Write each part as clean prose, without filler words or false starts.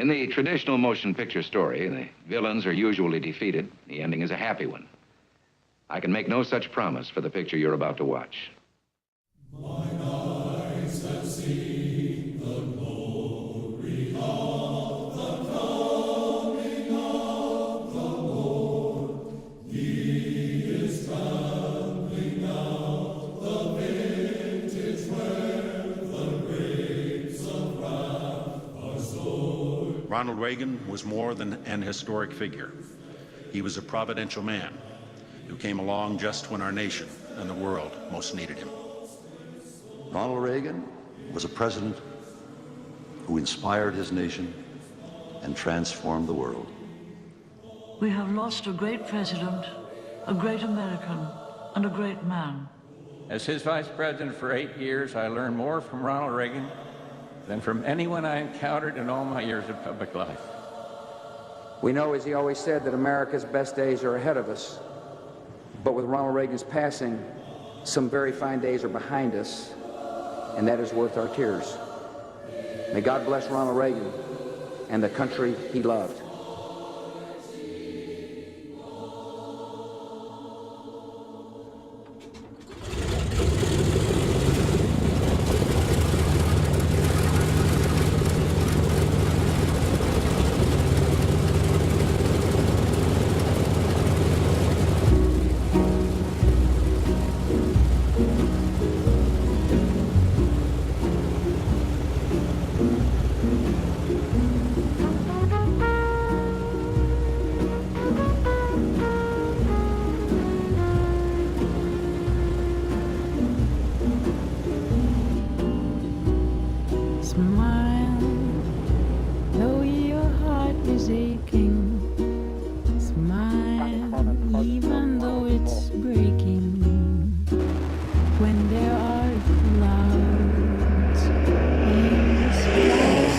In the traditional motion picture story, the villains are usually defeated. The ending is a happy one. I can make no such promise for the picture you're about to watch. Mine eyes have seen the glory of the coming of the Lord. He is trampling out the vintage where the grapes of wrath are stored. Ronald Reagan was more than an historic figure. He was a providential man who came along just when our nation and the world most needed him. Ronald Reagan was a president who inspired his nation and transformed the world. We have lost a great president, a great American, and a great man. As his vice president for 8 years, I learned more from Ronald Reagan than from anyone I encountered in all my years of public life. We know, as he always said, that America's best days are ahead of us. But with Ronald Reagan's passing, some very fine days are behind us, and that is worth our tears. May God bless Ronald Reagan and the country he loved. Smile, though your heart is aching. Smile, even though it's breaking. When there are clouds in the sky,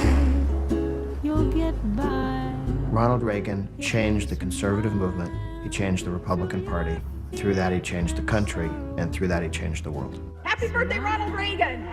you'll get by. Ronald Reagan changed the conservative movement. He changed the Republican Party. Through that, he changed the country, and through that, he changed the world. Happy birthday, Ronald Reagan!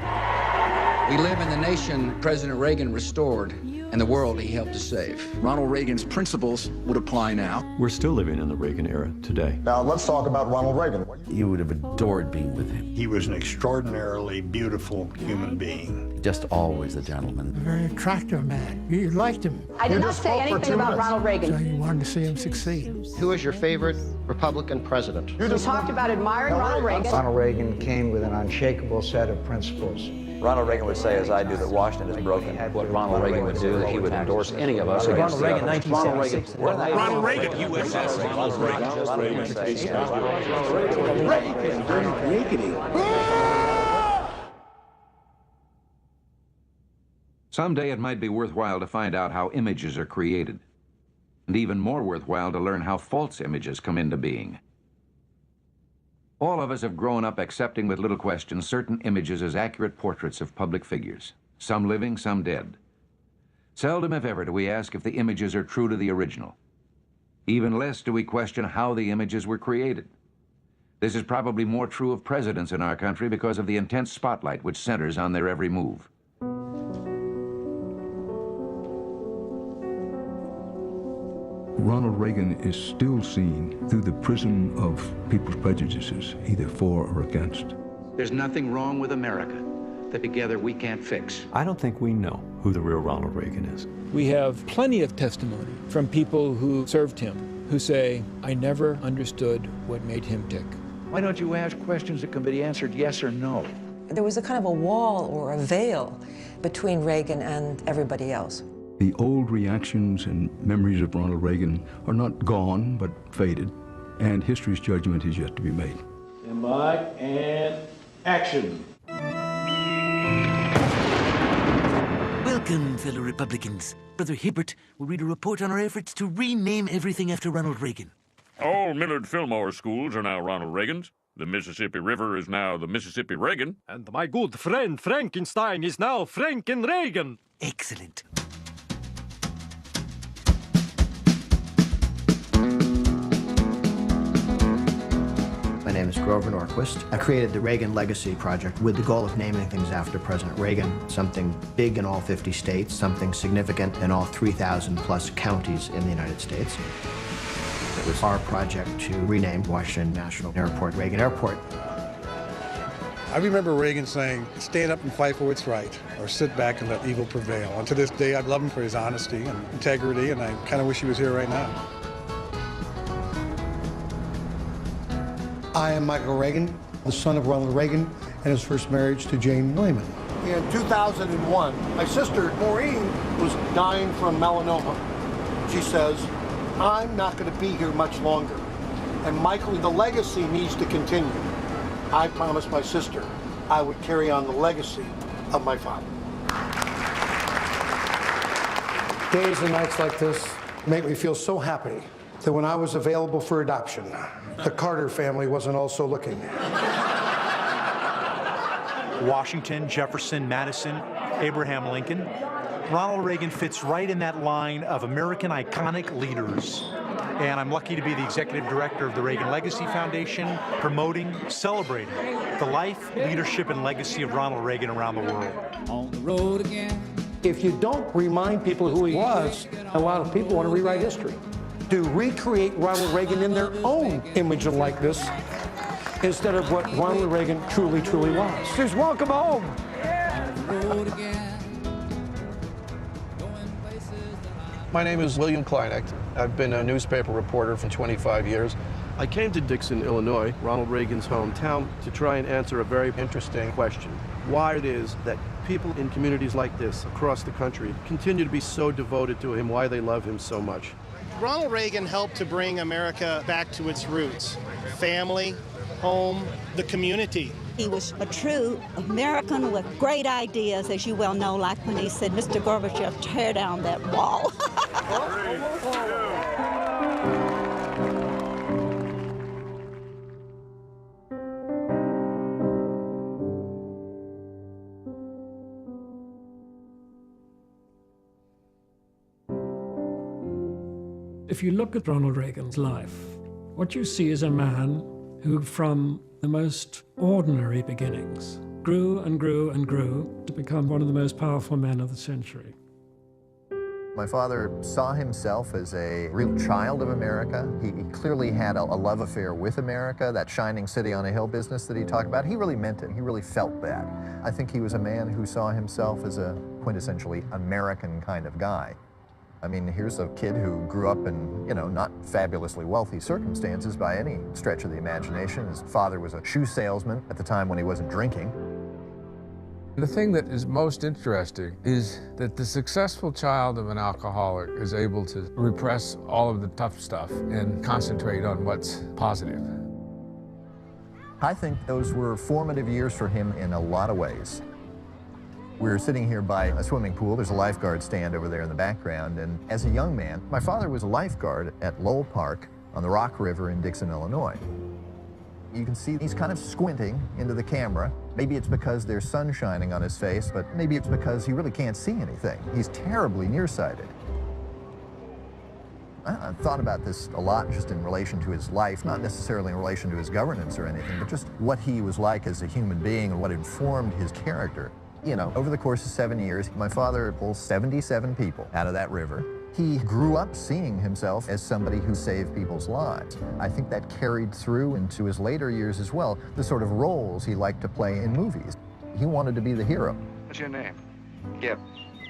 We live in the nation President Reagan restored and the world he helped to save. Ronald Reagan's principles would apply now. We're still living in the Reagan era today. Now let's talk about Ronald Reagan. You would have adored being with him. He was an extraordinarily beautiful human being. Just always a gentleman. A very attractive man. You liked him. I did not say anything about Ronald Reagan. So you wanted to see him succeed. Who is your favorite Republican president? You talked about admiring Ronald Reagan. Ronald Reagan came with an unshakable set of principles. Ronald Reagan would say, as I do, that Washington is broken. What Ronald Reagan would do, that he would endorse any of us against Ronald Reagan, 1976. Ronald Reagan, USS. Ronald Reagan. Someday it might be worthwhile to find out how images are created, and even more worthwhile to learn how false images come into being. All of us have grown up accepting with little question certain images as accurate portraits of public figures, some living, some dead. Seldom, if ever, do we ask if the images are true to the original. Even less do we question how the images were created. This is probably more true of presidents in our country because of the intense spotlight which centers on their every move. Ronald Reagan is still seen through the prism of people's prejudices, either for or against. There's nothing wrong with America that together we can't fix. I don't think we know who the real Ronald Reagan is. We have plenty of testimony from people who served him, who say, I never understood what made him tick. Why don't you ask questions that can be answered yes or no? There was a kind of a wall or a veil between Reagan and everybody else. The old reactions and memories of Ronald Reagan are not gone, but faded, and history's judgment is yet to be made. Stand by, and action. Welcome, fellow Republicans. Brother Hibbert will read a report on our efforts to rename everything after Ronald Reagan. All Millard Fillmore schools are now Ronald Reagans. The Mississippi River is now the Mississippi Reagan. And my good friend Frankenstein is now Franken Reagan. Excellent. When name is Grover Norquist. I created the Reagan Legacy Project with the goal of naming things after President Reagan, something big in all 50 states, something significant in all 3,000 plus counties in the United States. It was our project to rename Washington National Airport Reagan Airport. I remember Reagan saying, stand up and fight for what's right, or sit back and let evil prevail. And to this day, I love him for his honesty and integrity, and I kind of wish he was here right now. I am Michael Reagan, the son of Ronald Reagan and his first marriage to Jane Lehman. In 2001, my sister Maureen was dying from melanoma. She says, I'm not going to be here much longer, and Michael, the legacy needs to continue. I promised my sister I would carry on the legacy of my father. Days and nights like this make me feel so happy that when I was available for adoption, the Carter family wasn't also looking. Washington, Jefferson, Madison, Abraham Lincoln. Ronald Reagan fits right in that line of American iconic leaders. And I'm lucky to be the executive director of the Reagan Legacy Foundation, promoting, celebrating the life, leadership, and legacy of Ronald Reagan around the world. On the road again. If you don't remind people who he was, a lot of people want to rewrite history. To recreate Ronald Reagan in their own image and likeness instead of what Ronald Reagan truly, truly was. Just welcome home. On the road again. My name is William Kleinecht. I've been a newspaper reporter for 25 years. I came to Dixon, Illinois, Ronald Reagan's hometown, to try and answer a very interesting question. Why it is that people in communities like this across the country continue to be so devoted to him, why they love him so much. Ronald Reagan helped to bring America back to its roots. Family, home, the community. He was a true American with great ideas, as you well know, like when he said, Mr. Gorbachev, tear down that wall. If you look at Ronald Reagan's life, what you see is a man who, from the most ordinary beginnings, grew and grew and grew to become one of the most powerful men of the century. My father saw himself as a real child of America. He clearly had a love affair with America, that shining city on a hill business that he talked about. He really meant it. He really felt that. I think he was a man who saw himself as a quintessentially American kind of guy. I mean, here's a kid who grew up in, not fabulously wealthy circumstances by any stretch of the imagination. His father was a shoe salesman at the time when he wasn't drinking. The thing that is most interesting is that the successful child of an alcoholic is able to repress all of the tough stuff and concentrate on what's positive. I think those were formative years for him in a lot of ways. We're sitting here by a swimming pool. There's a lifeguard stand over there in the background. And as a young man, my father was a lifeguard at Lowell Park on the Rock River in Dixon, Illinois. You can see he's kind of squinting into the camera. Maybe it's because there's sun shining on his face, but maybe it's because he really can't see anything. He's terribly nearsighted. I've thought about this a lot just in relation to his life, not necessarily in relation to his governance or anything, but just what he was like as a human being and what informed his character. Over the course of 7 years, my father pulled 77 people out of that river. He grew up seeing himself as somebody who saved people's lives. I think that carried through into his later years as well, the sort of roles he liked to play in movies. He wanted to be the hero. What's your name? Gibb.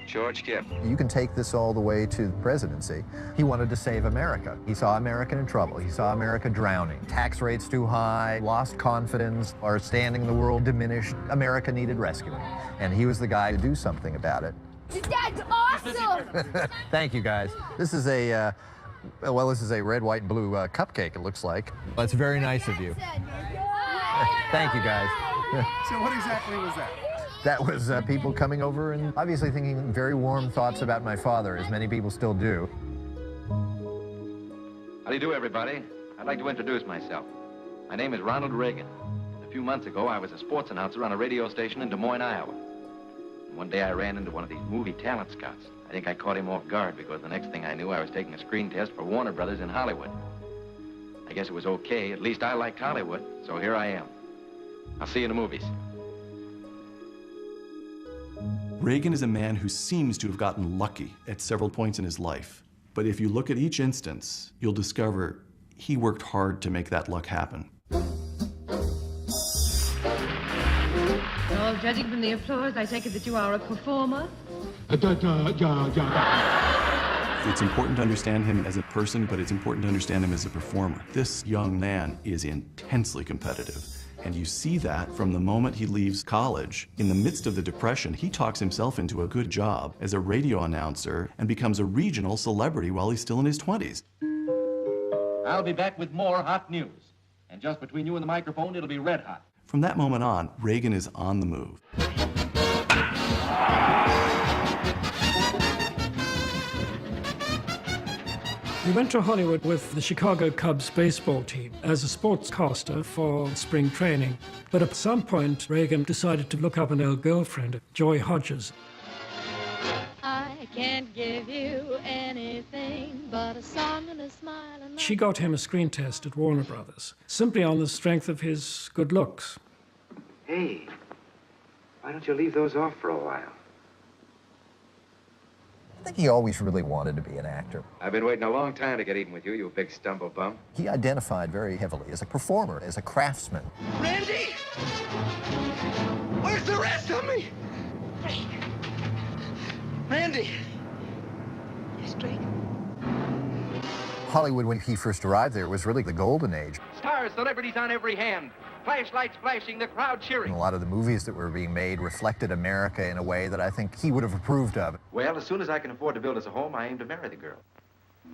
George Gibb. You can take this all the way to the presidency. He wanted to save America. He saw America in trouble. He saw America drowning. Tax rates too high, lost confidence, our standing in the world diminished. America needed rescuing. And he was the guy to do something about it. That's awesome! Thank you, guys. This is a, this is a red, white, and blue cupcake, it looks like. That's very nice of you. Thank you, guys. So what exactly was that? That was people coming over and obviously thinking very warm thoughts about my father, as many people still do. How do you do, everybody? I'd like to introduce myself. My name is Ronald Reagan. A few months ago, I was a sports announcer on a radio station in Des Moines, Iowa. And one day I ran into one of these movie talent scouts. I think I caught him off guard because the next thing I knew, I was taking a screen test for Warner Brothers in Hollywood. I guess it was okay. At least I liked Hollywood, so here I am. I'll see you in the movies. Reagan is a man who seems to have gotten lucky at several points in his life. But if you look at each instance, you'll discover he worked hard to make that luck happen. Well, judging from the applause, I take it that you are a performer? It's important to understand him as a person, but it's important to understand him as a performer. This young man is intensely competitive. And you see that from the moment he leaves college. In the midst of the Depression, he talks himself into a good job as a radio announcer and becomes a regional celebrity while he's still in his 20s. I'll be back with more hot news. And just between you and the microphone, it'll be red hot. From that moment on, Reagan is on the move. He went to Hollywood with the Chicago Cubs baseball team as a sportscaster for spring training. But at some point, Reagan decided to look up an old girlfriend, Joy Hodges. I can't give you anything but a song and a smile. And She got him a screen test at Warner Brothers, simply on the strength of his good looks. Hey, why don't you leave those off for a while? I think he always really wanted to be an actor. I've been waiting a long time to get even with you, you big stumble bum. He identified very heavily as a performer, as a craftsman. Randy! Where's the rest of me? Randy! Straight. Hollywood, when he first arrived there, was really the golden age. Stars, celebrities on every hand. Flashlights flashing, the crowd cheering. And a lot of the movies that were being made reflected America in a way that I think he would have approved of. Well, as soon as I can afford to build us a home, I aim to marry the girl.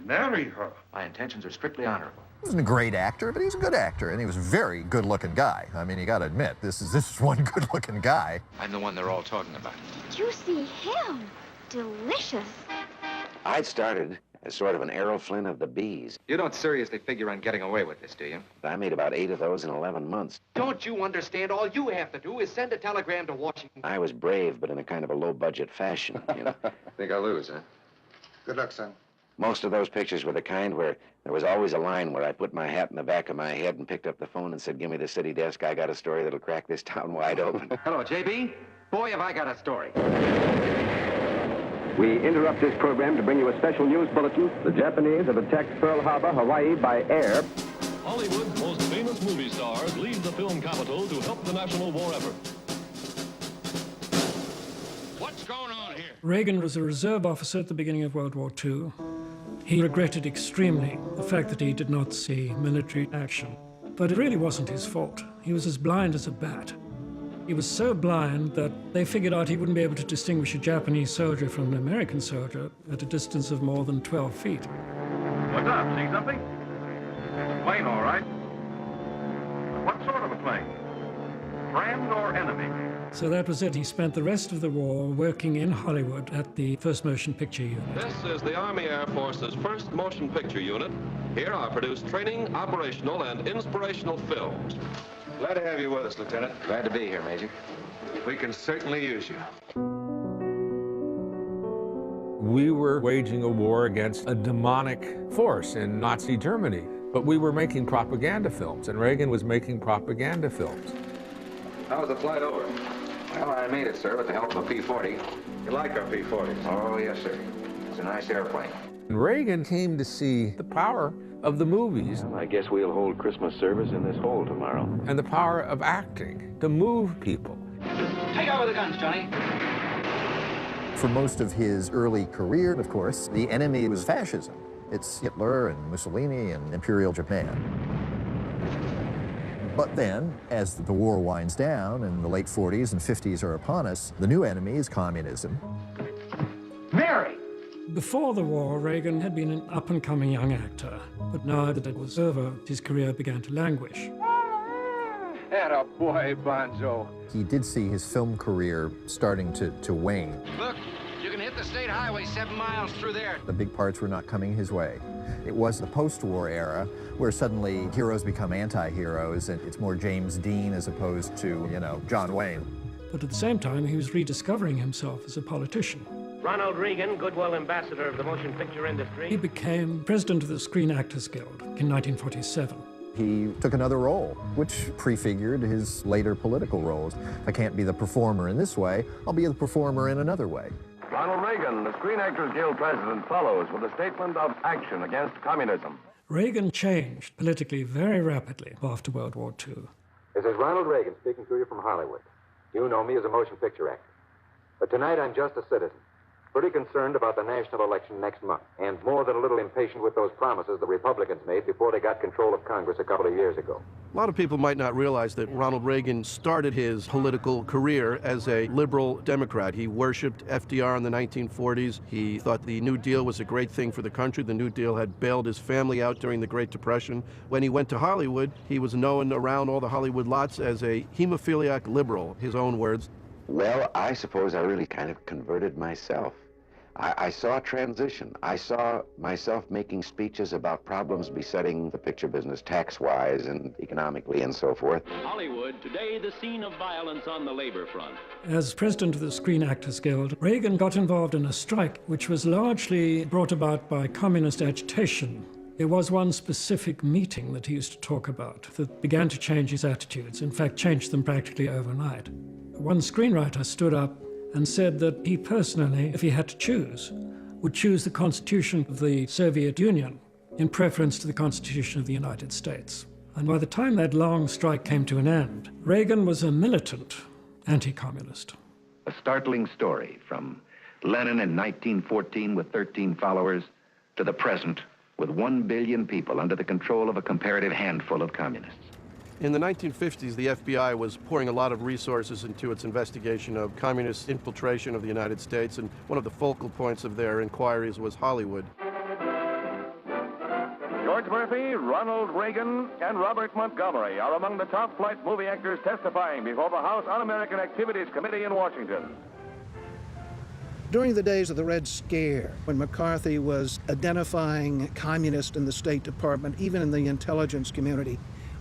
Marry her? My intentions are strictly honorable. He wasn't a great actor, but he's a good actor, and he was a very good-looking guy. I mean, you gotta admit, this is one good-looking guy. I'm the one they're all talking about. Did you see him? Delicious. I'd started as sort of an Errol Flynn of the bees. You don't seriously figure on getting away with this, do you? I made about 8 of those in 11 months. Don't you understand? All you have to do is send a telegram to Washington. I was brave, but in a kind of a low-budget fashion, you know. Think I'll lose, huh? Good luck, son. Most of those pictures were the kind where there was always a line where I put my hat in the back of my head and picked up the phone and said, give me the city desk. I got a story that'll crack this town wide open. Hello, JB. Boy, have I got a story. We interrupt this program to bring you a special news bulletin. The Japanese have attacked Pearl Harbor, Hawaii by air. Hollywood's most famous movie stars leave the film capital to help the national war effort. What's going on here? Reagan was a reserve officer at the beginning of World War II. He regretted extremely the fact that he did not see military action. But it really wasn't his fault. He was as blind as a bat. He was so blind that they figured out he wouldn't be able to distinguish a Japanese soldier from an American soldier at a distance of more than 12 feet. What's up? See something? Plane, all right. What sort of a plane? Friend or enemy? So that was it. He spent the rest of the war working in Hollywood at the First Motion Picture Unit. This is the Army Air Force's first motion picture unit. Here are produced training, operational, and inspirational films. Glad to have you with us, Lieutenant. Glad to be here, Major. We can certainly use you. We were waging a war against a demonic force in Nazi Germany, but we were making propaganda films, and Reagan was making propaganda films. How was the flight over? Well, I made it, sir, with the help of a P-40. You like our P-40s? Oh, yes, sir. It's a nice airplane. And Reagan came to see the power of the movies. I guess we'll hold Christmas service in this hole tomorrow. And the power of acting to move people. Take over the guns, Johnny. For most of his early career, of course, the enemy was fascism. It's Hitler and Mussolini and Imperial Japan. But then, as the war winds down and the late 40s and 50s are upon us, the new enemy is communism. Mary! Before the war, Reagan had been an up-and-coming young actor, but now that it was over, his career began to languish. Atta boy, Bonzo. He did see his film career starting to wane. Look, you can hit the state highway 7 miles through there. The big parts were not coming his way. It was the post-war era where suddenly heroes become anti-heroes, and it's more James Dean as opposed to, you know, John Wayne. But at the same time, he was rediscovering himself as a politician. Ronald Reagan, Goodwill Ambassador of the Motion Picture Industry. He became president of the Screen Actors Guild in 1947. He took another role, which prefigured his later political roles. If I can't be the performer in this way, I'll be the performer in another way. Ronald Reagan, the Screen Actors Guild president, follows with a statement of action against communism. Reagan changed politically very rapidly after World War II. This is Ronald Reagan speaking to you from Hollywood. You know me as a motion picture actor. But tonight I'm just a citizen, pretty concerned about the national election next month, and more than a little impatient with those promises the Republicans made before they got control of Congress a couple of years ago. A lot of people might not realize that Ronald Reagan started his political career as a liberal Democrat. He worshipped FDR in the 1940s. He thought the New Deal was a great thing for the country. The New Deal had bailed his family out during the Great Depression. When he went to Hollywood, he was known around all the Hollywood lots as a hemophiliac liberal, his own words. Well, I suppose I really kind of converted myself. I saw a transition. I saw myself making speeches about problems besetting the picture business tax-wise and economically and so forth. Hollywood, today the scene of violence on the labor front. As president of the Screen Actors Guild, Reagan got involved in a strike which was largely brought about by communist agitation. There was one specific meeting that he used to talk about that began to change his attitudes, in fact, changed them practically overnight. One screenwriter stood up and said that he personally, if he had to choose, would choose the Constitution of the Soviet Union in preference to the Constitution of the United States. And by the time that long strike came to an end, Reagan was a militant anti-communist. A startling story from Lenin in 1914 with 13 followers to the present with 1 billion people under the control of a comparative handful of communists. In the 1950s, the FBI was pouring a lot of resources into its investigation of communist infiltration of the United States, and one of the focal points of their inquiries was Hollywood. George Murphy, Ronald Reagan, and Robert Montgomery are among the top-flight movie actors testifying before the House Un-American Activities Committee in Washington. During the days of the Red Scare, when McCarthy was identifying communists in the State Department, even in the intelligence community,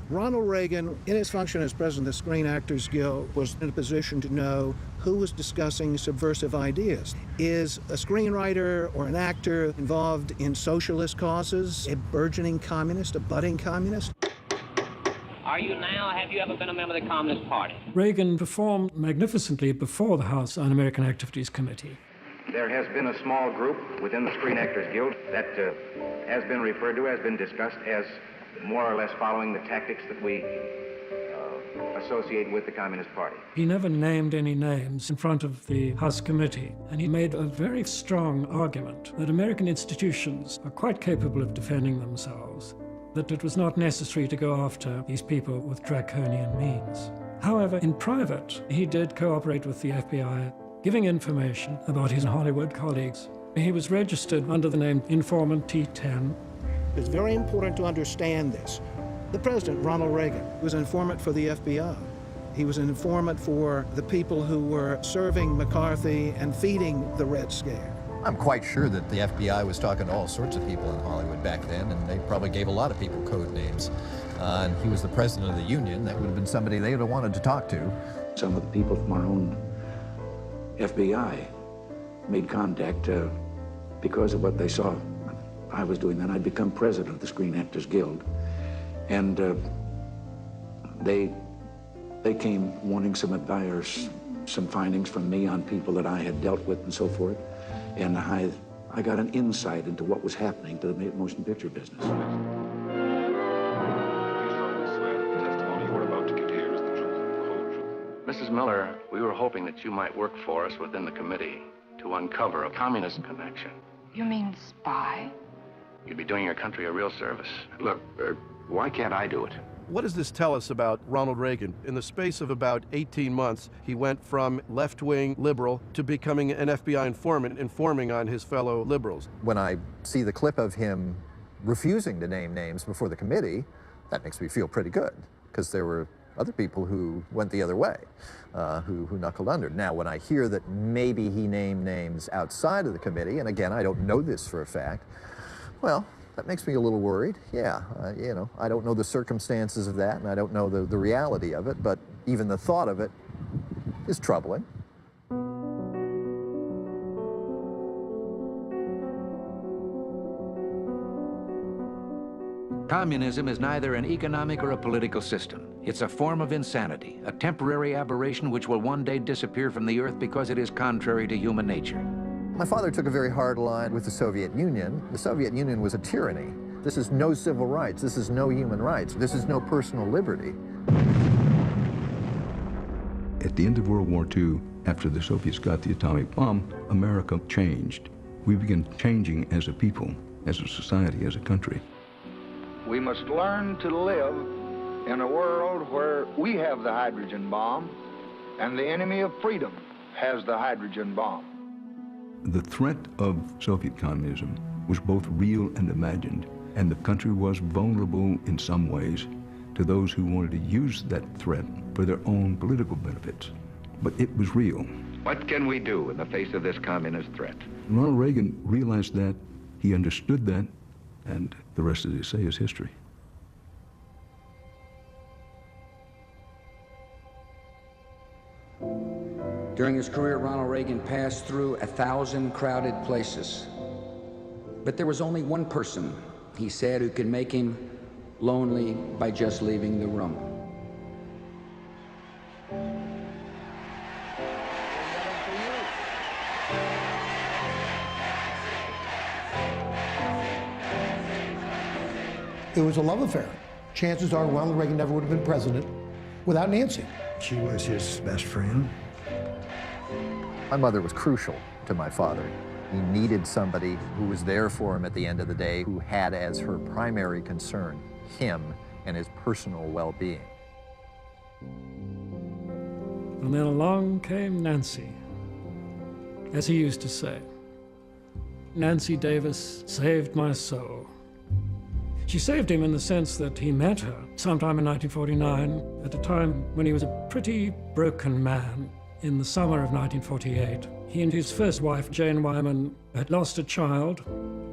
Ronald Reagan, in his function as president of the Screen Actors Guild, was in a position to know who was discussing subversive ideas. Is a screenwriter or an actor involved in socialist causes, a burgeoning communist, a budding communist? Are you now, have you ever been a member of the Communist Party? Reagan performed magnificently before the House Un-American Activities Committee. There has been a small group within the Screen Actors Guild that has been referred to, has been discussed as more or less following the tactics that we associate with the Communist Party. He never named any names in front of the House committee, and he made a very strong argument that American institutions are quite capable of defending themselves, that it was not necessary to go after these people with draconian means. However, in private, he did cooperate with the FBI, giving information about his Hollywood colleagues. He was registered under the name Informant T10. It's very important to understand this. The president, Ronald Reagan, was an informant for the FBI. He was an informant for the people who were serving McCarthy and feeding the Red Scare. I'm quite sure that the FBI was talking to all sorts of people in Hollywood back then, and they probably gave a lot of people code names. And he was the president of the union. That would have been somebody they would have wanted to talk to. Some of the people from our own FBI made contact because of what they saw I was doing then. I'd become president of the Screen Actors Guild. And they came wanting some advice, some findings from me on people that I had dealt with and so forth. And I got an insight into what was happening to the motion picture business. Mrs. Miller, we were hoping that you might work for us within the committee to uncover a communist connection. You mean spy? You'd be doing your country a real service. Look, why can't I do it? What does this tell us about Ronald Reagan? In the space of about 18 months, he went from left-wing liberal to becoming an FBI informant, informing on his fellow liberals. When I see the clip of him refusing to name names before the committee, that makes me feel pretty good, because there were other people who went the other way, who knuckled under. Now, when I hear that maybe he named names outside of the committee, and again, I don't know this for a fact, well, that makes me a little worried. Yeah, you know, I don't know the circumstances of that, and I don't know the reality of it, but even the thought of it is troubling. Communism is neither an economic or a political system. It's a form of insanity, a temporary aberration which will one day disappear from the earth because it is contrary to human nature. My father took a very hard line with the Soviet Union. The Soviet Union was a tyranny. This is no civil rights. This is no human rights. This is no personal liberty. At the end of World War II, after the Soviets got the atomic bomb, America changed. We began changing as a people, as a society, as a country. We must learn to live in a world where we have the hydrogen bomb and the enemy of freedom has the hydrogen bomb. The threat of Soviet communism was both real and imagined, and the country was vulnerable in some ways to those who wanted to use that threat for their own political benefits. But it was real. What can we do in the face of this communist threat? Ronald Reagan realized that, he understood that, and the rest, as they say, is history. During his career, Ronald Reagan passed through 1,000 crowded places. But there was only one person, he said, who could make him lonely by just leaving the room. It was a love affair. Chances are Ronald Reagan never would have been president without Nancy. She was his best friend. My mother was crucial to my father. He needed somebody who was there for him at the end of the day, who had as her primary concern him and his personal well-being. And then along came Nancy, as he used to say. Nancy Davis saved my soul. She saved him in the sense that he met her sometime in 1949, at a time when he was a pretty broken man. In the summer of 1948, he and his first wife, Jane Wyman, had lost a child.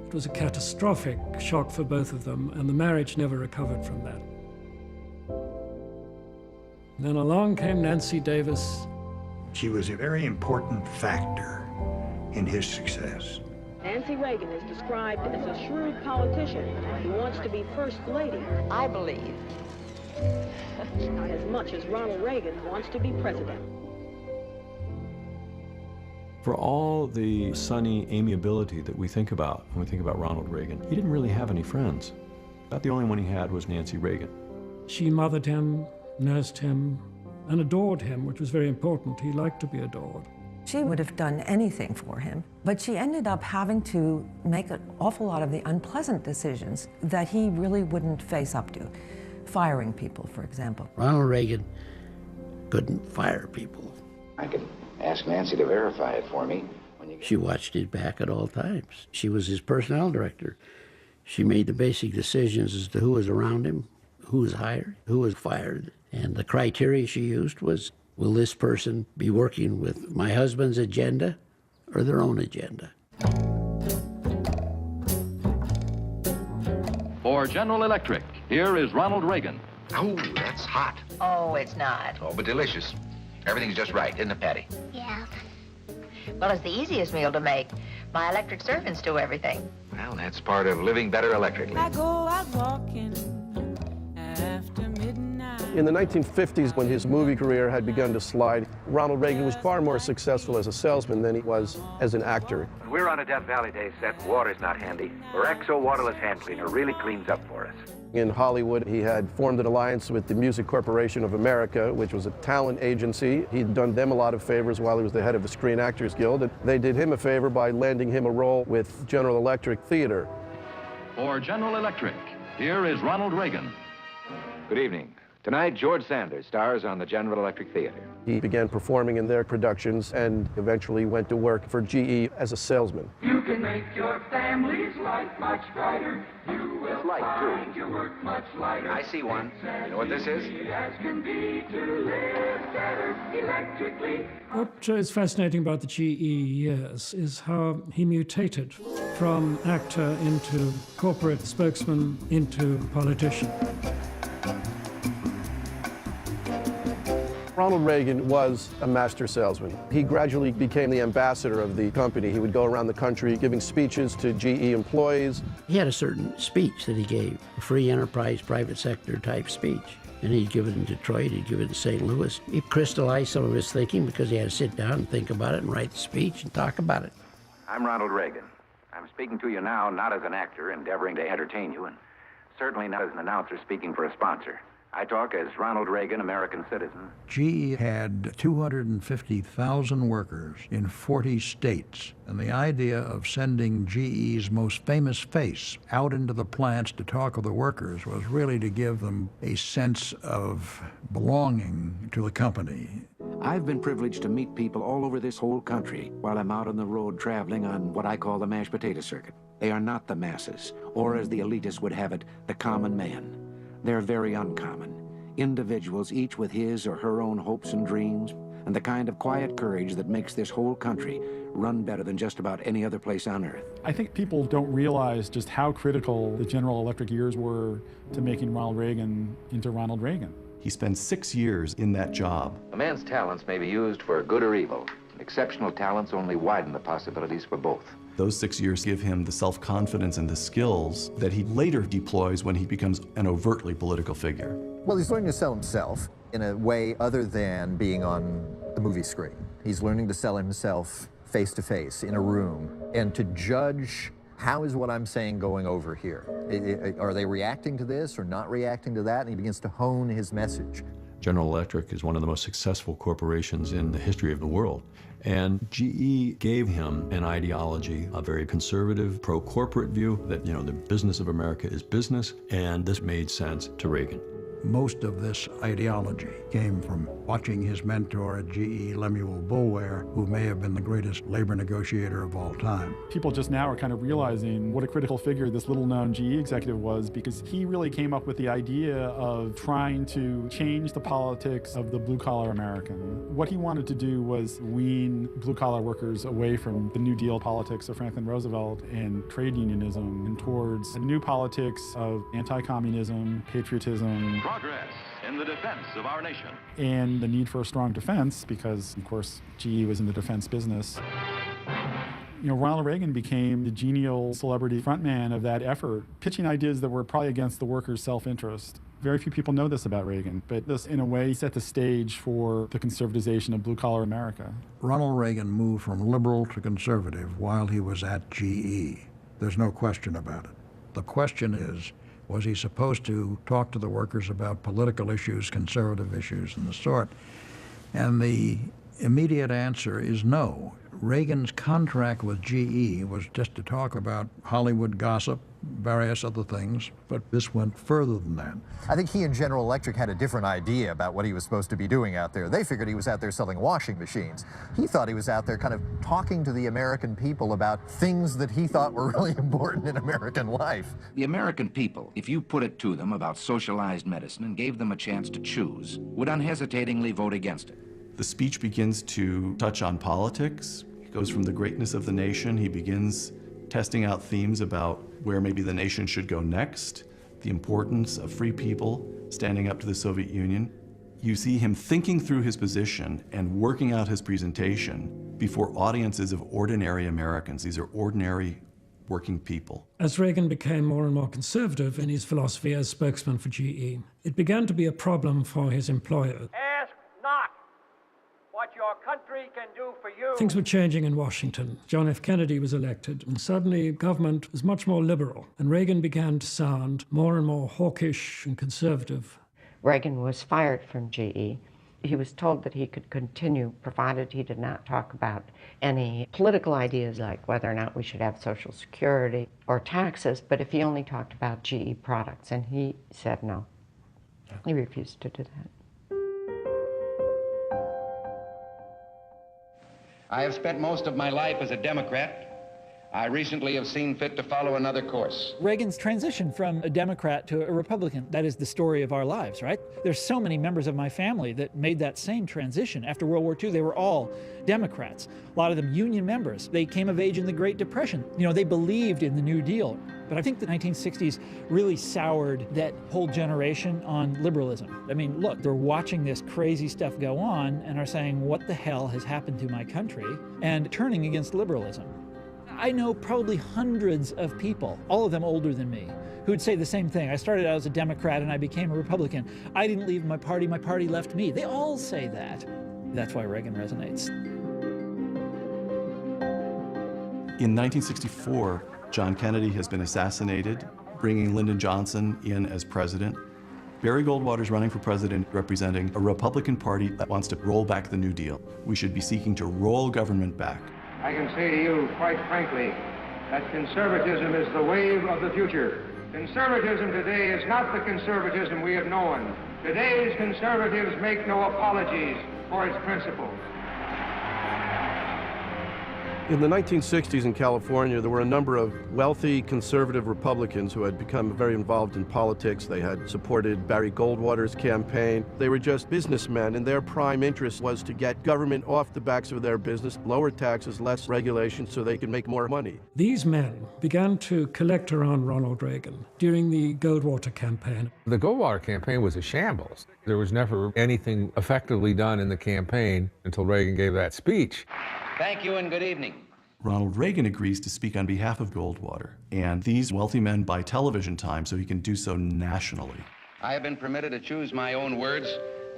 It was a catastrophic shock for both of them, and the marriage never recovered from that. Then along came Nancy Davis. She was a very important factor in his success. Nancy Reagan is described as a shrewd politician who wants to be First Lady. I believe. Not as much as Ronald Reagan wants to be president. For all the sunny amiability that we think about when we think about Ronald Reagan, he didn't really have any friends. About the only one he had was Nancy Reagan. She mothered him, nursed him, and adored him, which was very important. He liked to be adored. She would have done anything for him, but she ended up having to make an awful lot of the unpleasant decisions that he really wouldn't face up to. Firing people, for example. Ronald Reagan couldn't fire people. I could ask Nancy to verify it for me. She watched his back at all times. She was his personnel director. She made the basic decisions as to who was around him, who was hired, who was fired. And the criteria she used was, will this person be working with my husband's agenda or their own agenda? For General Electric, here is Ronald Reagan. Oh, that's hot. Oh, it's not. Oh, but delicious. Everything's just right, isn't it, Patty? Yeah. Well, it's the easiest meal to make. My electric servants do everything. Well, that's part of living better electrically. I go out walking after midnight. In the 1950s, when his movie career had begun to slide, Ronald Reagan was far more successful as a salesman than he was as an actor. When we're on a Death Valley Day set, water's not handy. Our Exo waterless hand cleaner really cleans up for us. In Hollywood, he had formed an alliance with the Music Corporation of America, which was a talent agency. He'd done them a lot of favors while he was the head of the Screen Actors Guild. And they did him a favor by landing him a role with General Electric Theater. For General Electric, here is Ronald Reagan. Good evening. Tonight, George Sanders stars on the General Electric Theater. He began performing in their productions and eventually went to work for GE as a salesman. You can make your family's life much brighter. You will find your work much lighter. I see one. You know what this is? As can be to live better electrically. What is fascinating about the GE years is how he mutated from actor into corporate spokesman into politician. Ronald Reagan was a master salesman. He gradually became the ambassador of the company. He would go around the country giving speeches to GE employees. He had a certain speech that he gave, a free enterprise, private sector type speech. And he'd give it in Detroit, he'd give it in St. Louis. He crystallized some of his thinking because he had to sit down and think about it and write the speech and talk about it. I'm Ronald Reagan. I'm speaking to you now not as an actor endeavoring to entertain you, and certainly not as an announcer speaking for a sponsor. I talk as Ronald Reagan, American citizen. GE had 250,000 workers in 40 states, and the idea of sending GE's most famous face out into the plants to talk with the workers was really to give them a sense of belonging to the company. I've been privileged to meet people all over this whole country while I'm out on the road traveling on what I call the mashed potato circuit. They are not the masses, or as the elitists would have it, the common man. They're very uncommon. Individuals, each with his or her own hopes and dreams, and the kind of quiet courage that makes this whole country run better than just about any other place on earth. I think people don't realize just how critical the General Electric years were to making Ronald Reagan into Ronald Reagan. He spent 6 years in that job. A man's talents may be used for good or evil. Exceptional talents only widen the possibilities for both. Those 6 years give him the self-confidence and the skills that he later deploys when he becomes an overtly political figure. Well, he's learning to sell himself in a way other than being on the movie screen. He's learning to sell himself face to face in a room and to judge how is what I'm saying going over here. Are they reacting to this or not reacting to that? And he begins to hone his message. General Electric is one of the most successful corporations in the history of the world. And GE gave him an ideology, a very conservative, pro-corporate view that, the business of America is business, and this made sense to Reagan. Most of this ideology came from watching his mentor at GE, Lemuel Boulware, who may have been the greatest labor negotiator of all time. People just now are kind of realizing what a critical figure this little-known GE executive was, because he really came up with the idea of trying to change the politics of the blue-collar American. What he wanted to do was wean blue-collar workers away from the New Deal politics of Franklin Roosevelt and trade unionism and towards a new politics of anti-communism, patriotism, progress in the defense of our nation, and the need for a strong defense, because, of course, GE was in the defense business. Ronald Reagan became the genial celebrity frontman of that effort, pitching ideas that were probably against the workers' self-interest. Very few people know this about Reagan, but this, in a way, set the stage for the conservatization of blue-collar America. Ronald Reagan moved from liberal to conservative while he was at GE. There's no question about it. The question is, was he supposed to talk to the workers about political issues, conservative issues, and the sort? And the immediate answer is no. Reagan's contract with GE was just to talk about Hollywood gossip, various other things, but this went further than that. I think he and General Electric had a different idea about what he was supposed to be doing out there. They figured he was out there selling washing machines. He thought he was out there kind of talking to the American people about things that he thought were really important in American life. The American people, if you put it to them about socialized medicine and gave them a chance to choose, would unhesitatingly vote against it. The speech begins to touch on politics. He goes from the greatness of the nation. He begins testing out themes about where maybe the nation should go next, the importance of free people standing up to the Soviet Union. You see him thinking through his position and working out his presentation before audiences of ordinary Americans. These are ordinary working people. As Reagan became more and more conservative in his philosophy as spokesman for GE, it began to be a problem for his employer. Ask not what your country can do for you. Things were changing in Washington. John F. Kennedy was elected, and suddenly government was much more liberal, and Reagan began to sound more and more hawkish and conservative. Reagan was fired from GE. He was told that he could continue, provided he did not talk about any political ideas like whether or not we should have Social Security or taxes, but if he only talked about GE products, and he said no. He refused to do that. I have spent most of my life as a Democrat I recently have seen fit to follow another course. Reagan's transition from a Democrat to a Republican, that is the story of our lives, right? There's so many members of my family that made that same transition. After World War II, they were all Democrats. A lot of them union members. They came of age in the Great Depression. You know, they believed in the New Deal. But I think the 1960s really soured that whole generation on liberalism. I mean, look, they're watching this crazy stuff go on and are saying, what the hell has happened to my country? And turning against liberalism. I know probably hundreds of people, all of them older than me, who would say the same thing. I started out as a Democrat and I became a Republican. I didn't leave my party left me. They all say that. That's why Reagan resonates. In 1964, John Kennedy has been assassinated, bringing Lyndon Johnson in as president. Barry Goldwater's running for president, representing a Republican Party that wants to roll back the New Deal. We should be seeking to roll government back. I can say to you, quite frankly, that conservatism is the wave of the future. Conservatism today is not the conservatism we have known. Today's conservatives make no apologies for its principles. In the 1960s in California, there were a number of wealthy conservative Republicans who had become very involved in politics. They had supported Barry Goldwater's campaign. They were just businessmen, and their prime interest was to get government off the backs of their business, lower taxes, less regulation, so they could make more money. These men began to collect around Ronald Reagan during the Goldwater campaign. The Goldwater campaign was a shambles. There was never anything effectively done in the campaign until Reagan gave that speech. Thank you and good evening. Ronald Reagan agrees to speak on behalf of Goldwater, and these wealthy men buy television time so he can do so nationally. I have been permitted to choose my own words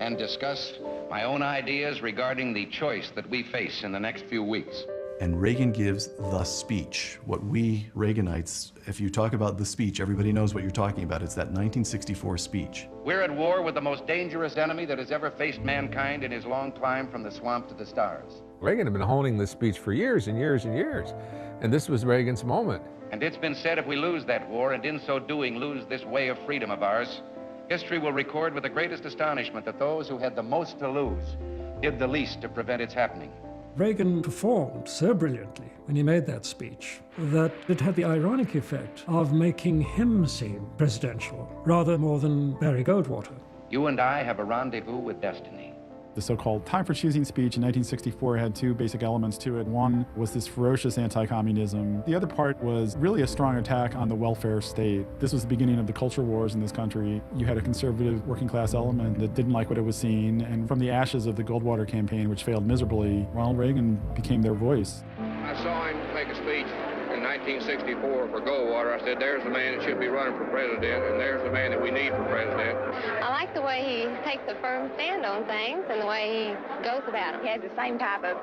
and discuss my own ideas regarding the choice that we face in the next few weeks. And Reagan gives the speech. What we Reaganites, if you talk about the speech, everybody knows what you're talking about. It's that 1964 speech. We're at war with the most dangerous enemy that has ever faced mankind in his long climb from the swamp to the stars. Reagan had been honing this speech for years and years and years, and this was Reagan's moment. And it's been said if we lose that war, and in so doing lose this way of freedom of ours, history will record with the greatest astonishment that those who had the most to lose did the least to prevent its happening. Reagan performed so brilliantly when he made that speech that it had the ironic effect of making him seem presidential rather more than Barry Goldwater. You and I have a rendezvous with destiny. The so-called Time for Choosing speech in 1964 had two basic elements to it. One was this ferocious anti-communism. The other part was really a strong attack on the welfare state. This was the beginning of the culture wars in this country. You had a conservative working class element that didn't like what it was seeing, and from the ashes of the Goldwater campaign, which failed miserably, Ronald Reagan became their voice. I saw him make a speech in 1964 for Goldwater. I said, there's the man that should be running for president, and there's the man that we need for president. I like the way he takes a firm stand on things and the way he goes about them. He has the same type of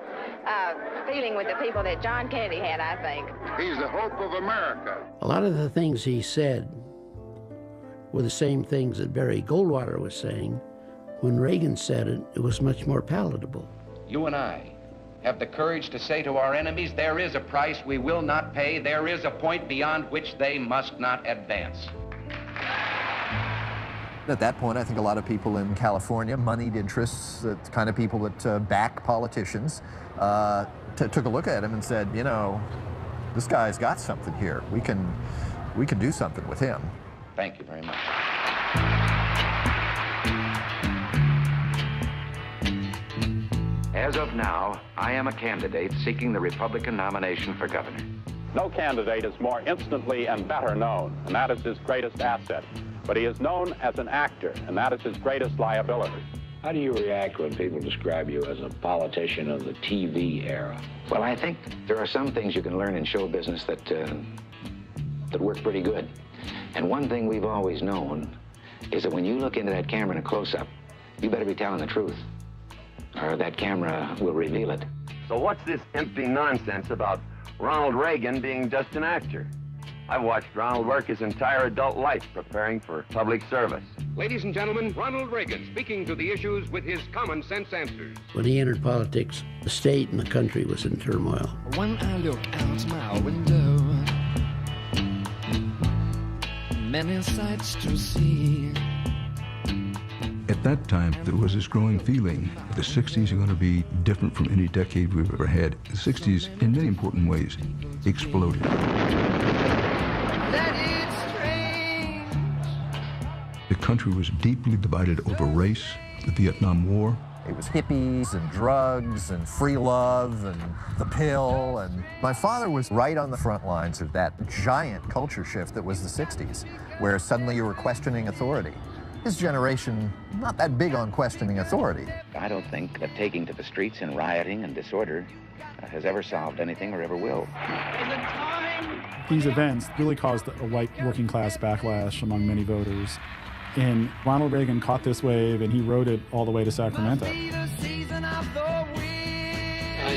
feeling with the people that John Kennedy had, I think. He's the hope of America. A lot of the things he said were the same things that Barry Goldwater was saying. When Reagan said it, it was much more palatable. You and I have the courage to say to our enemies, there is a price we will not pay. There is a point beyond which they must not advance. At that point, I think a lot of people in California, moneyed interests, the kind of people that back politicians, took a look at him and said, you know, this guy's got something here. We can do something with him. Thank you very much. As of now, I am a candidate seeking the Republican nomination for governor. No candidate is more instantly and better known, and that is his greatest asset. But he is known as an actor, and that is his greatest liability. How do you react when people describe you as a politician of the TV era? Well, I think there are some things you can learn in show business that work pretty good. And one thing we've always known is that when you look into that camera in a close-up, you better be telling the truth, or that camera will reveal it. So what's this empty nonsense about Ronald Reagan being just an actor? I've watched Ronald work his entire adult life preparing for public service. Ladies and gentlemen, Ronald Reagan speaking to the issues with his common sense answers. When he entered politics, the state and the country was in turmoil. When I look out my window, many sights to see. At that time, there was this growing feeling the 60s are going to be different from any decade we've ever had. The 60s, in many important ways, exploded. The country was deeply divided over race, the Vietnam War. It was hippies and drugs and free love and the pill. And my father was right on the front lines of that giant culture shift that was the 60s, where suddenly you were questioning authority. His generation, not that big on questioning authority. I don't think that taking to the streets and rioting and disorder has ever solved anything or ever will. These events really caused a white working class backlash among many voters. And Ronald Reagan caught this wave, and he rode it all the way to Sacramento. I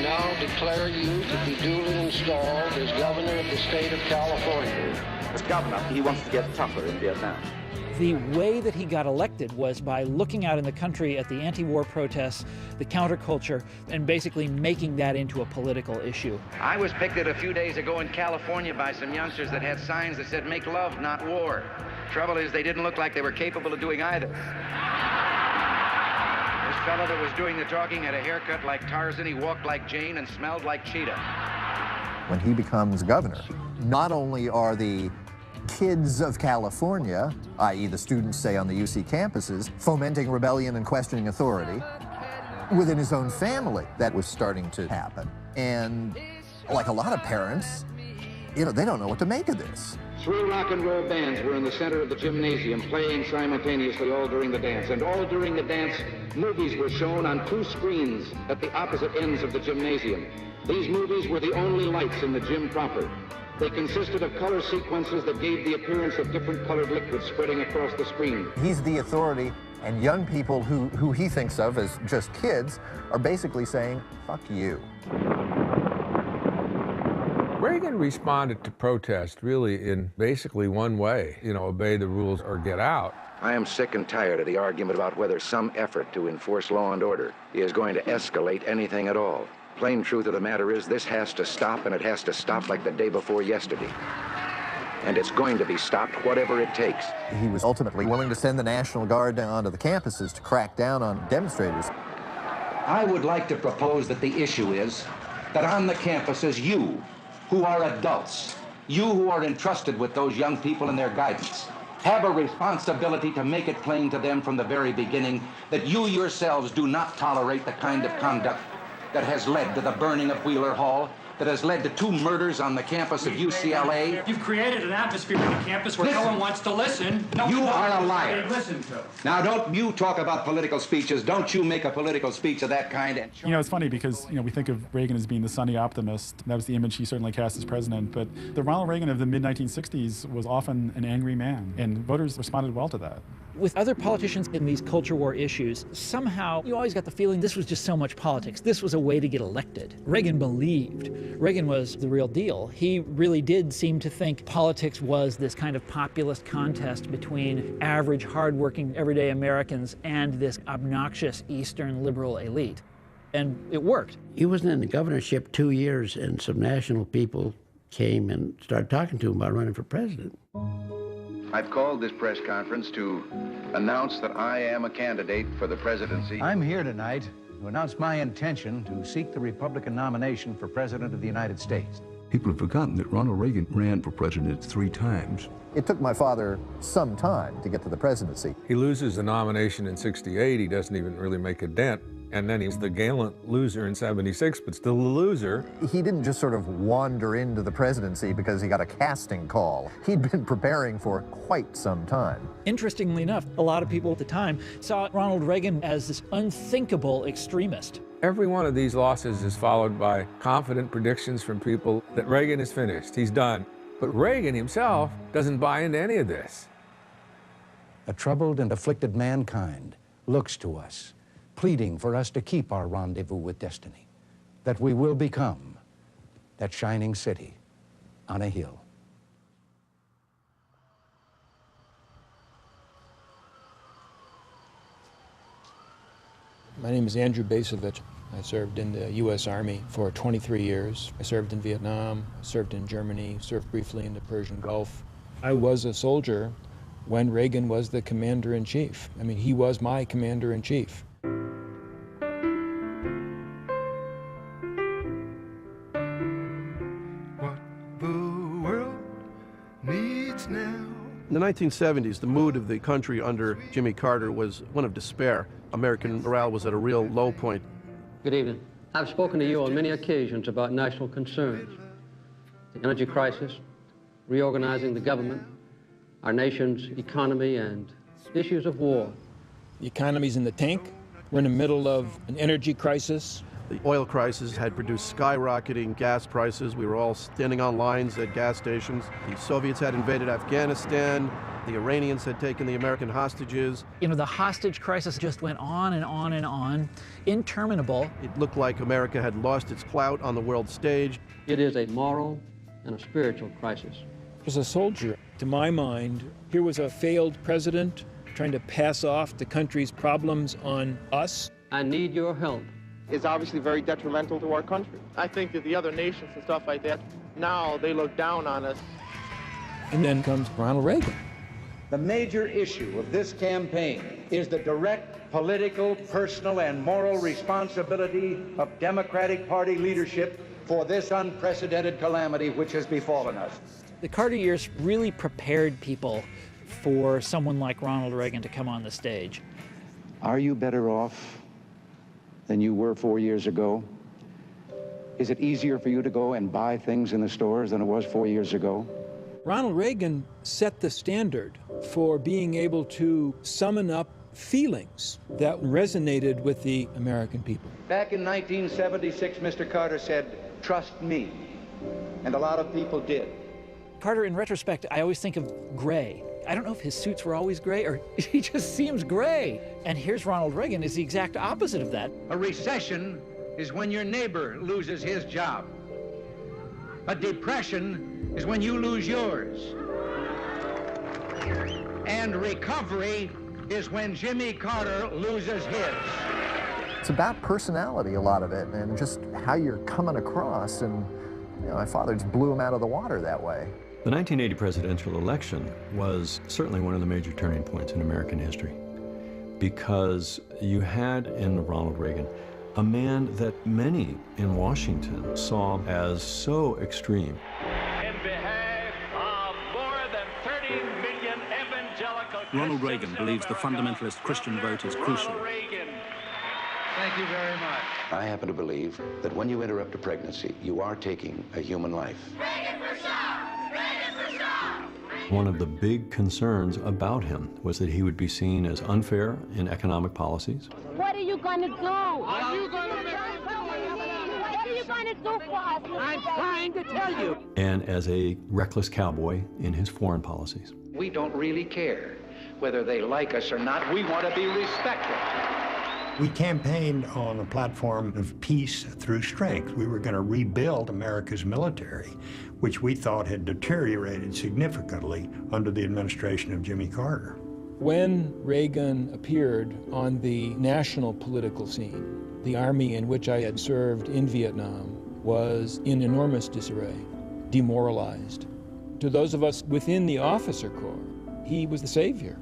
now declare you to be duly installed as governor of the state of California. As governor, he wants to get tougher in Vietnam. The way that he got elected was by looking out in the country at the anti-war protests, the counterculture, and basically making that into a political issue. I was picked a few days ago in California by some youngsters that had signs that said, "Make love, not war." Trouble is, they didn't look like they were capable of doing either. This fellow that was doing the talking had a haircut like Tarzan, he walked like Jane, and smelled like Cheetah. When he becomes governor, not only are the kids of California, i.e. the students, say, on the UC campuses, fomenting rebellion and questioning authority, within his own family, that was starting to happen. And like a lot of parents, they don't know what to make of this. 3 rock and roll bands were in the center of the gymnasium, playing simultaneously all during the dance. And all during the dance, movies were shown on 2 screens at the opposite ends of the gymnasium. These movies were the only lights in the gym proper. They consisted of color sequences that gave the appearance of different colored liquids spreading across the screen. He's the authority, and young people who he thinks of as just kids are basically saying, fuck you. Reagan responded to protest really in basically one way, obey the rules or get out. I am sick and tired of the argument about whether some effort to enforce law and order is going to escalate anything at all. Plain truth of the matter is this has to stop, and it has to stop like the day before yesterday. And it's going to be stopped whatever it takes. He was ultimately willing to send the National Guard down onto the campuses to crack down on demonstrators. I would like to propose that the issue is that on the campuses, you, who are adults, you who are entrusted with those young people and their guidance, have a responsibility to make it plain to them from the very beginning that you yourselves do not tolerate the kind of conduct that has led to the burning of Wheeler Hall, that has led to 2 murders on the campus of UCLA. You've created an atmosphere on the campus where no one wants to listen. You are a liar. Listen to. Now, don't you talk about political speeches. Don't you make a political speech of that kind. And It's funny because, we think of Reagan as being the sunny optimist. That was the image he certainly cast as president. But the Ronald Reagan of the mid-1960s was often an angry man, and voters responded well to that. With other politicians in these culture war issues, somehow you always got the feeling this was just so much politics. This was a way to get elected. Reagan believed. Reagan was the real deal. He really did seem to think politics was this kind of populist contest between average, hardworking, everyday Americans and this obnoxious Eastern liberal elite. And it worked. He wasn't in the governorship 2 years, and some national people came and started talking to him about running for president. I've called this press conference to announce that I am a candidate for the presidency. I'm here tonight to announce my intention to seek the Republican nomination for President of the United States. People have forgotten that Ronald Reagan ran for president 3 times. It took my father some time to get to the presidency. He loses the nomination in '68. He doesn't even really make a dent. And then he's the gallant loser in '76, but still a loser. He didn't just sort of wander into the presidency because he got a casting call. He'd been preparing for quite some time. Interestingly enough, a lot of people at the time saw Ronald Reagan as this unthinkable extremist. Every one of these losses is followed by confident predictions from people that Reagan is finished, he's done. But Reagan himself doesn't buy into any of this. A troubled and afflicted mankind looks to us, pleading for us to keep our rendezvous with destiny, that we will become that shining city on a hill. My name is Andrew Basovich. I served in the U.S. Army for 23 years. I served in Vietnam, served in Germany, served briefly in the Persian Gulf. I was a soldier when Reagan was the commander-in-chief. I mean, he was my commander-in-chief. What the 1970s, the mood of the country under Jimmy Carter was one of despair. American morale was at a real low point. Good evening. I've spoken to you on many occasions about national concerns, the energy crisis, reorganizing the government, our nation's economy, and issues of war. The economy's in the tank. We're in the middle of an energy crisis. The oil crisis had produced skyrocketing gas prices. We were all standing on lines at gas stations. The Soviets had invaded Afghanistan. The Iranians had taken the American hostages. You know, the hostage crisis just went on and on and on, interminable. It looked like America had lost its clout on the world stage. It is a moral and a spiritual crisis. As a soldier, to my mind, here was a failed president trying to pass off the country's problems on us. I need your help. Is obviously very detrimental to our country. I think that the other nations and stuff like that, now they look down on us. And then comes Ronald Reagan. The major issue of this campaign is the direct political, personal, and moral responsibility of Democratic Party leadership for this unprecedented calamity which has befallen us. The Carter years really prepared people for someone like Ronald Reagan to come on the stage. Are you better off than you were 4 years ago? Is it easier for you to go and buy things in the stores than it was 4 years ago? Ronald Reagan set the standard for being able to summon up feelings that resonated with the American people. Back in 1976, Mr. Carter said, "Trust me," and a lot of people did. Carter, in retrospect, I always think of gray. I don't know if his suits were always gray or he just seems gray. And here's Ronald Reagan is the exact opposite of that. A recession is when your neighbor loses his job. A depression is when you lose yours. And recovery is when Jimmy Carter loses his. It's about personality, a lot of it, and just how you're coming across. And my father just blew him out of the water that way. The 1980 presidential election was certainly one of the major turning points in American history, because you had in Ronald Reagan a man that many in Washington saw as so extreme. In behalf of more than 30 million evangelical Ronald Reagan believes the fundamentalist Christian vote is crucial. Thank you very much. I happen to believe that when you interrupt a pregnancy, you are taking a human life. Reagan for Shaw! Reagan for Shaw! One of the big concerns about him was that he would be seen as unfair in economic policies. What are you going to do? What are you going to do? What are you going to do for us? I'm trying to tell you. And as a reckless cowboy in his foreign policies. We don't really care whether they like us or not. We want to be respected. We campaigned on a platform of peace through strength. We were going to rebuild America's military, which we thought had deteriorated significantly under the administration of Jimmy Carter. When Reagan appeared on the national political scene, the army in which I had served in Vietnam was in enormous disarray, demoralized. To those of us within the officer corps, he was the savior.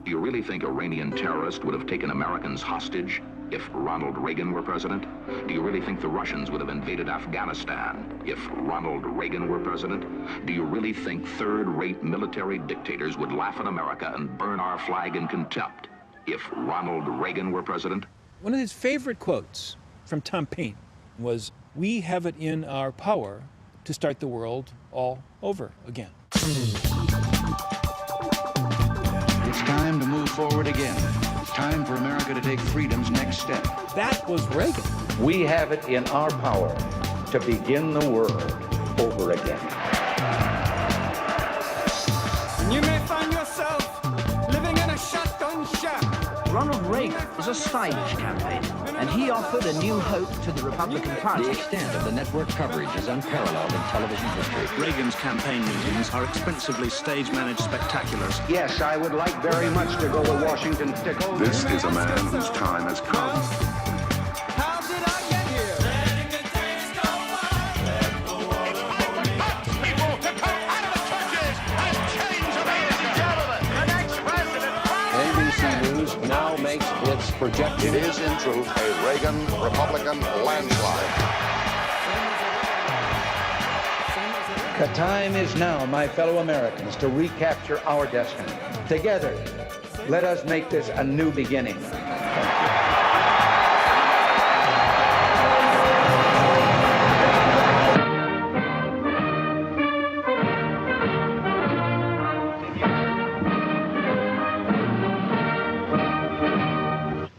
Do you really think Iranian terrorists would have taken Americans hostage if Ronald Reagan were president? Do you really think the Russians would have invaded Afghanistan if Ronald Reagan were president? Do you really think third-rate military dictators would laugh at America and burn our flag in contempt if Ronald Reagan were president? One of his favorite quotes from Tom Paine was, "We have it in our power to start the world all over again." It's time to move forward again. Time for America to take freedom's next step. That was Reagan. We have it in our power to begin the world over again. You may find yourself living in a shotgun shack. Ronald Reagan was a stage campaign, and he offered a new hope to the Republican Party. The extent of the network coverage is unparalleled in television history. Reagan's campaign meetings are expensively stage-managed spectaculars. Yes, I would like very much to go to Washington. This is a man whose time has come. How did I get here? Letting the days go by. Let the water hold me. People to come out of the churches and change America. Gentlemen, the next president. NBC News now makes its projection. It is, in truth, a Reagan Republican landslide. The time is now, my fellow Americans, to recapture our destiny. Together, let us make this a new beginning.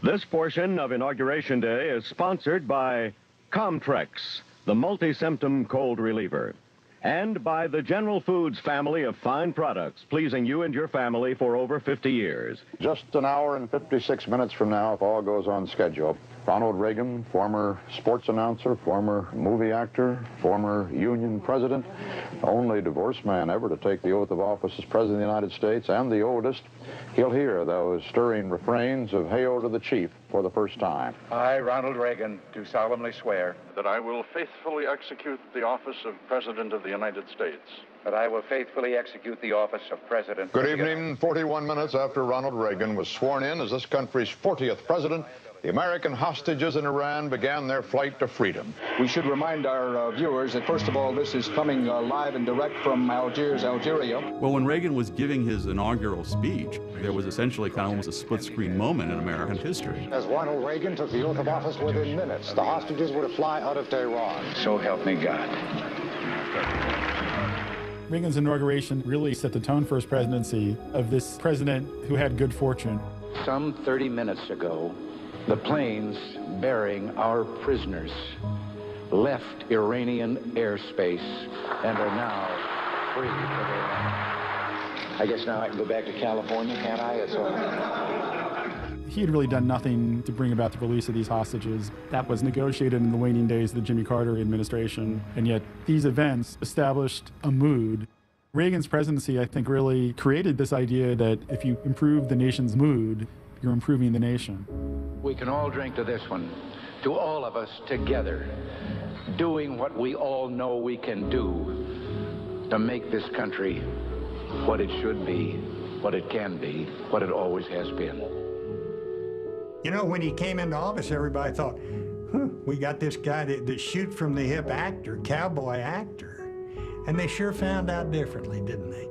This portion of Inauguration Day is sponsored by Comtrex, the multi-symptom cold reliever, and by the General Foods family of fine products, pleasing you and your family for over 50 years. Just an hour and 56 minutes from now, if all goes on schedule, Ronald Reagan, former sports announcer, former movie actor, former Union president, only divorced man ever to take the oath of office as President of the United States, and the oldest, he'll hear those stirring refrains of "Hail to the Chief" for the first time. I, Ronald Reagan, do solemnly swear That I will faithfully execute the office of President of the United States. that I will faithfully execute the office of President. Good evening. 41 minutes after Ronald Reagan was sworn in as this country's 40th president, the American hostages in Iran began their flight to freedom. We should remind our viewers that, first of all, this is coming live and direct from Algiers, Algeria. Well, when Reagan was giving his inaugural speech, there was essentially kind of almost a split-screen moment in American history. As Ronald Reagan took the oath of office, within minutes, the hostages were to fly out of Tehran. So help me God. Reagan's inauguration really set the tone for his presidency of this president who had good fortune. Some 30 minutes ago, the planes bearing our prisoners left Iranian airspace and are now free for their land. I guess now I can go back to California, can't I? It's all. He had really done nothing to bring about the release of these hostages. That was negotiated in the waning days of the Jimmy Carter administration, and yet these events established a mood. Reagan's presidency, I think, really created this idea that if you improve the nation's mood, you're improving the nation. We can all drink to this one, to all of us together, doing what we all know we can do to make this country what it should be, what it can be, what it always has been. You know, when he came into office, everybody thought, we got this guy that shoot from the hip actor, cowboy actor. And they sure found out differently, didn't they?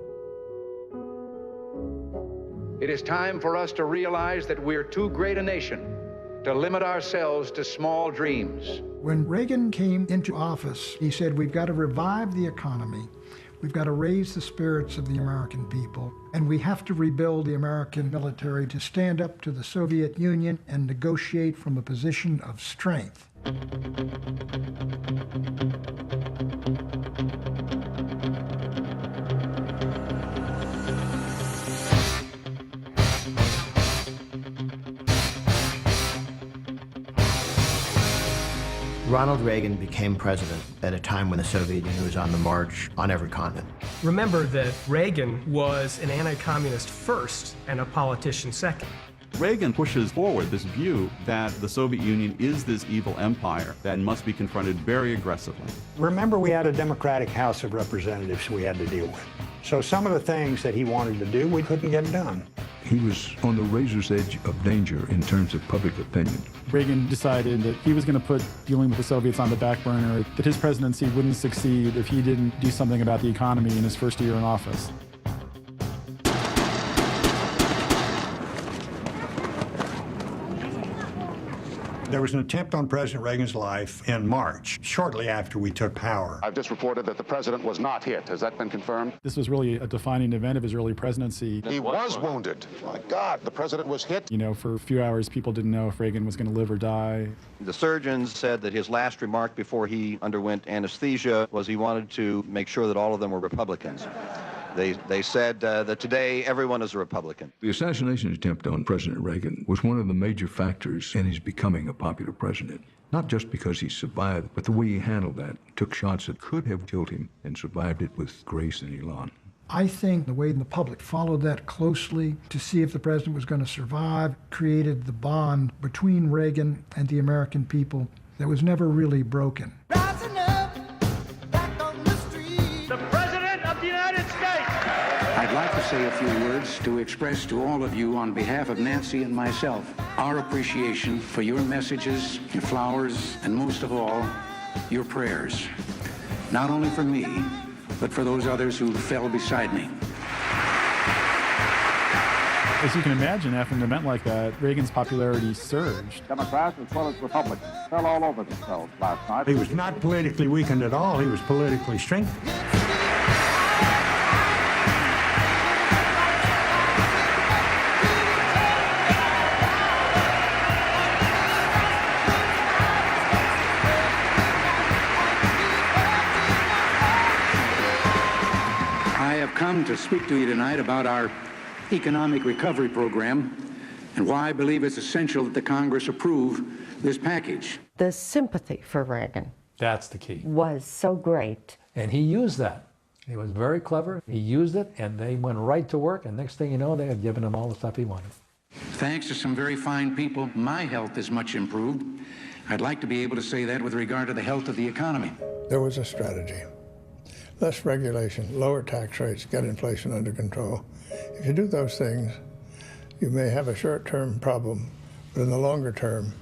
It is time for us to realize that we're too great a nation to limit ourselves to small dreams. When Reagan came into office, he said, we've got to revive the economy. We've got to raise the spirits of the American people, and we have to rebuild the American military to stand up to the Soviet Union and negotiate from a position of strength. Ronald Reagan became president at a time when the Soviet Union was on the march on every continent. Remember that Reagan was an anti-communist first and a politician second. Reagan pushes forward this view that the Soviet Union is this evil empire that must be confronted very aggressively. Remember, we had a Democratic House of Representatives we had to deal with. So some of the things that he wanted to do, we couldn't get done. He was on the razor's edge of danger in terms of public opinion. Reagan decided that he was going to put dealing with the Soviets on the back burner, that his presidency wouldn't succeed if he didn't do something about the economy in his first year in office. There was an attempt on President Reagan's life in March, shortly after we took power. I've just reported that the president was not hit. Has that been confirmed? This was really a defining event of his early presidency. He was wounded. My God, the president was hit. You know, for a few hours, people didn't know if Reagan was going to live or die. The surgeons said that his last remark before he underwent anesthesia was he wanted to make sure that all of them were Republicans. They said that today everyone is a Republican. The assassination attempt on President Reagan was one of the major factors in his becoming a popular president. Not just because he survived, but the way he handled that. Took shots that could have killed him and survived it with grace and elan. I think the way the public followed that closely to see if the president was going to survive created the bond between Reagan and the American people that was never really broken. Rising up, back on the street. The President of the United States. I'd like to say a few words to express to all of you on behalf of Nancy and myself our appreciation for your messages, your flowers, and most of all, your prayers. Not only for me, but for those others who fell beside me. As you can imagine, after an event like that, Reagan's popularity surged. Democrats as well as Republicans fell all over themselves last night. He was not politically weakened at all. He was politically strengthened. I have come to speak to you tonight about our economic recovery program and why I believe it's essential that the Congress approve this package. The sympathy for Reagan. That's the key. Was so great. And he used that. He was very clever. He used it, and they went right to work, and next thing you know, they had given him all the stuff he wanted. Thanks to some very fine people, my health is much improved. I'd like to be able to say that with regard to the health of the economy. There was a strategy. Less regulation, lower tax rates, get inflation under control. If you do those things, you may have a short-term problem, but in the longer term,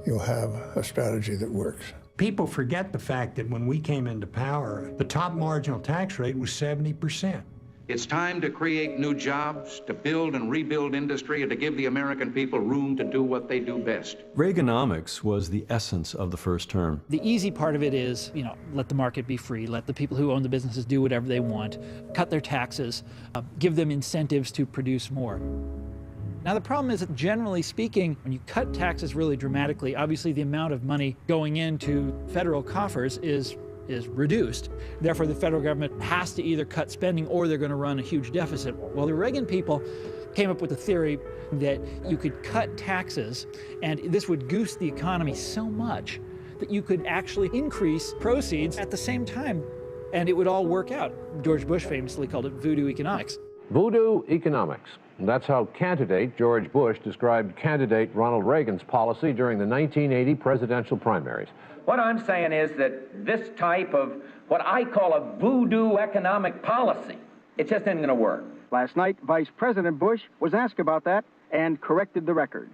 you'll have a strategy that works. People forget the fact that when we came into power, the top marginal tax rate was 70%. It's time to create new jobs, to build and rebuild industry, and to give the American people room to do what they do best. Reaganomics was the essence of the first term. The easy part of it is, let the market be free, let the people who own the businesses do whatever they want, cut their taxes, give them incentives to produce more. Now the problem is that generally speaking, when you cut taxes really dramatically, obviously the amount of money going into federal coffers is reduced. Therefore, the federal government has to either cut spending or they're going to run a huge deficit. Well, the Reagan people came up with a theory that you could cut taxes and this would goose the economy so much that you could actually increase proceeds at the same time and it would all work out. George Bush famously called it voodoo economics. Voodoo economics. And that's how candidate George Bush described candidate Ronald Reagan's policy during the 1980 presidential primaries. What I'm saying is that this type of what I call a voodoo economic policy, it just isn't going to work. Last night, Vice President Bush was asked about that and corrected the record.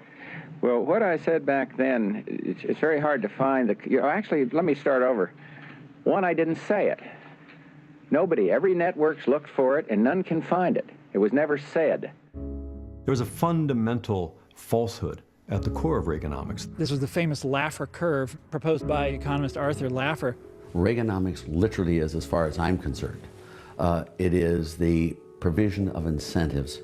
Well, what I said back then, it's very hard to find. Actually, let me start over. One, I didn't say it. Nobody, every network's looked for it, and none can find it. It was never said. There was a fundamental falsehood at the core of Reaganomics. This was the famous Laffer curve proposed by economist Arthur Laffer. Reaganomics literally is, as far as I'm concerned, it is the provision of incentives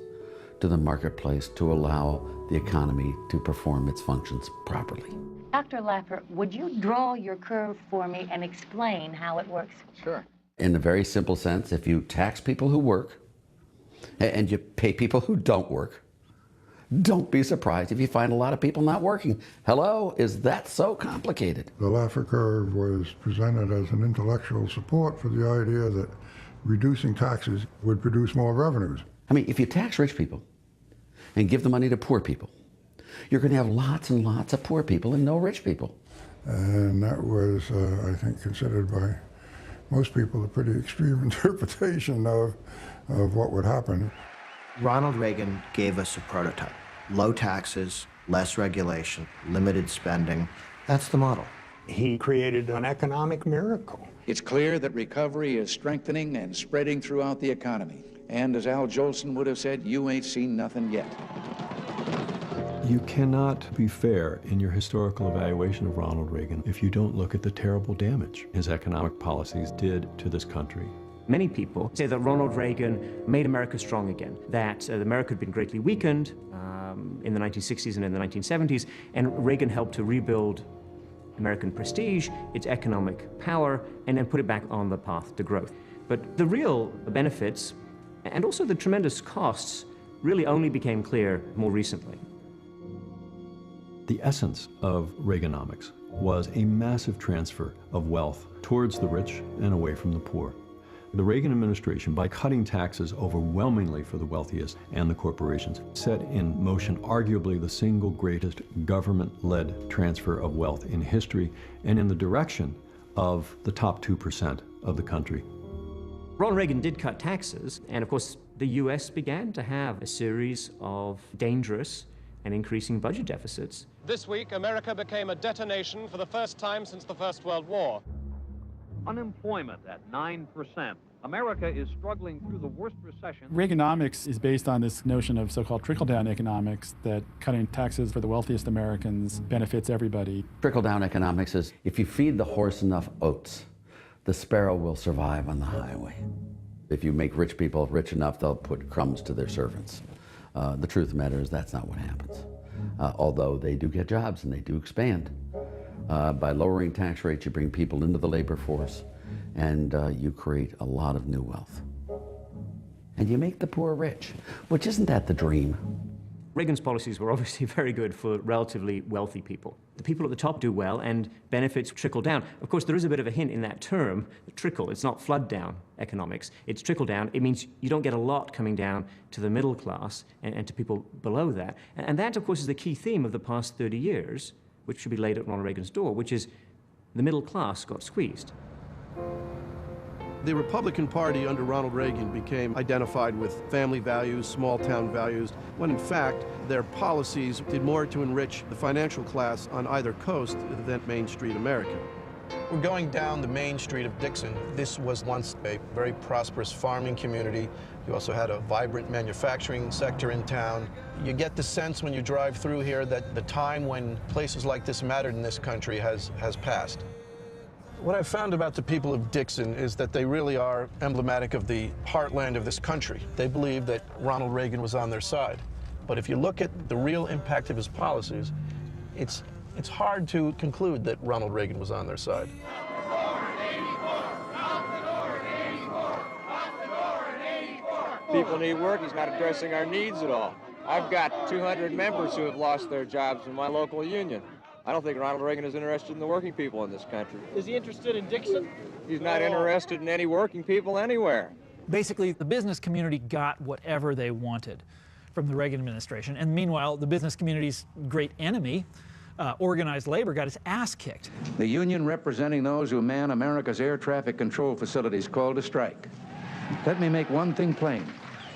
to the marketplace to allow the economy to perform its functions properly. Dr. Laffer, would you draw your curve for me and explain how it works? Sure. In a very simple sense, if you tax people who work and you pay people who don't work, don't be surprised if you find a lot of people not working. Hello, is that so complicated? The Laffer curve was presented as an intellectual support for the idea that reducing taxes would produce more revenues. I mean, if you tax rich people and give the money to poor people, you're going to have lots and lots of poor people and no rich people. And that was, I think, considered by most people a pretty extreme interpretation of what would happen. Ronald Reagan gave us a prototype. Low taxes, less regulation, limited spending. That's the model. He created an economic miracle. It's clear that recovery is strengthening and spreading throughout the economy. And as Al Jolson would have said, you ain't seen nothing yet. You cannot be fair in your historical evaluation of Ronald Reagan if you don't look at the terrible damage his economic policies did to this country. Many people say that Ronald Reagan made America strong again, that America had been greatly weakened in the 1960s and in the 1970s, and Reagan helped to rebuild American prestige, its economic power, and then put it back on the path to growth. But the real benefits, and also the tremendous costs, really only became clear more recently. The essence of Reaganomics was a massive transfer of wealth towards the rich and away from the poor. The Reagan administration, by cutting taxes overwhelmingly for the wealthiest and the corporations, set in motion arguably the single greatest government-led transfer of wealth in history and in the direction of the top 2% of the country. Ronald Reagan did cut taxes, and of course the US began to have a series of dangerous and increasing budget deficits. This week, America became a debtor nation for the first time since the First World War. Unemployment at 9%. America is struggling through the worst recession. Reaganomics is based on this notion of so-called trickle-down economics, that cutting taxes for the wealthiest Americans benefits everybody. Trickle-down economics is if you feed the horse enough oats, the sparrow will survive on the highway. If you make rich people rich enough, they'll put crumbs to their servants. The truth of the matter is that's not what happens. Although they do get jobs and they do expand. By lowering tax rates, you bring people into the labor force, and you create a lot of new wealth. And you make the poor rich, which isn't that the dream? Reagan's policies were obviously very good for relatively wealthy people. The people at the top do well and benefits trickle down. Of course, there is a bit of a hint in that term, trickle. It's not flood down economics, it's trickle down. It means you don't get a lot coming down to the middle class and to people below that. And that, of course, is the key theme of the past 30 years, which should be laid at Ronald Reagan's door, which is the middle class got squeezed. The Republican Party under Ronald Reagan became identified with family values, small-town values, when in fact their policies did more to enrich the financial class on either coast than Main Street America. We're going down the main street of Dixon. This was once a very prosperous farming community. You also had a vibrant manufacturing sector in town. You get the sense when you drive through here that the time when places like this mattered in this country has passed. What I've found about the people of Dixon is that they really are emblematic of the heartland of this country. They believe that Ronald Reagan was on their side. But if you look at the real impact of his policies, it's hard to conclude that Ronald Reagan was on their side. People need work. He's not addressing our needs at all. I've got 200 members who have lost their jobs in my local union. I don't think Ronald Reagan is interested in the working people in this country. Is he interested in Dixon? He's not interested in any working people anywhere. Basically, the business community got whatever they wanted from the Reagan administration. And meanwhile, the business community's great enemy, organized labor, got its ass kicked. The union representing those who man America's air traffic control facilities called a strike. Let me make one thing plain.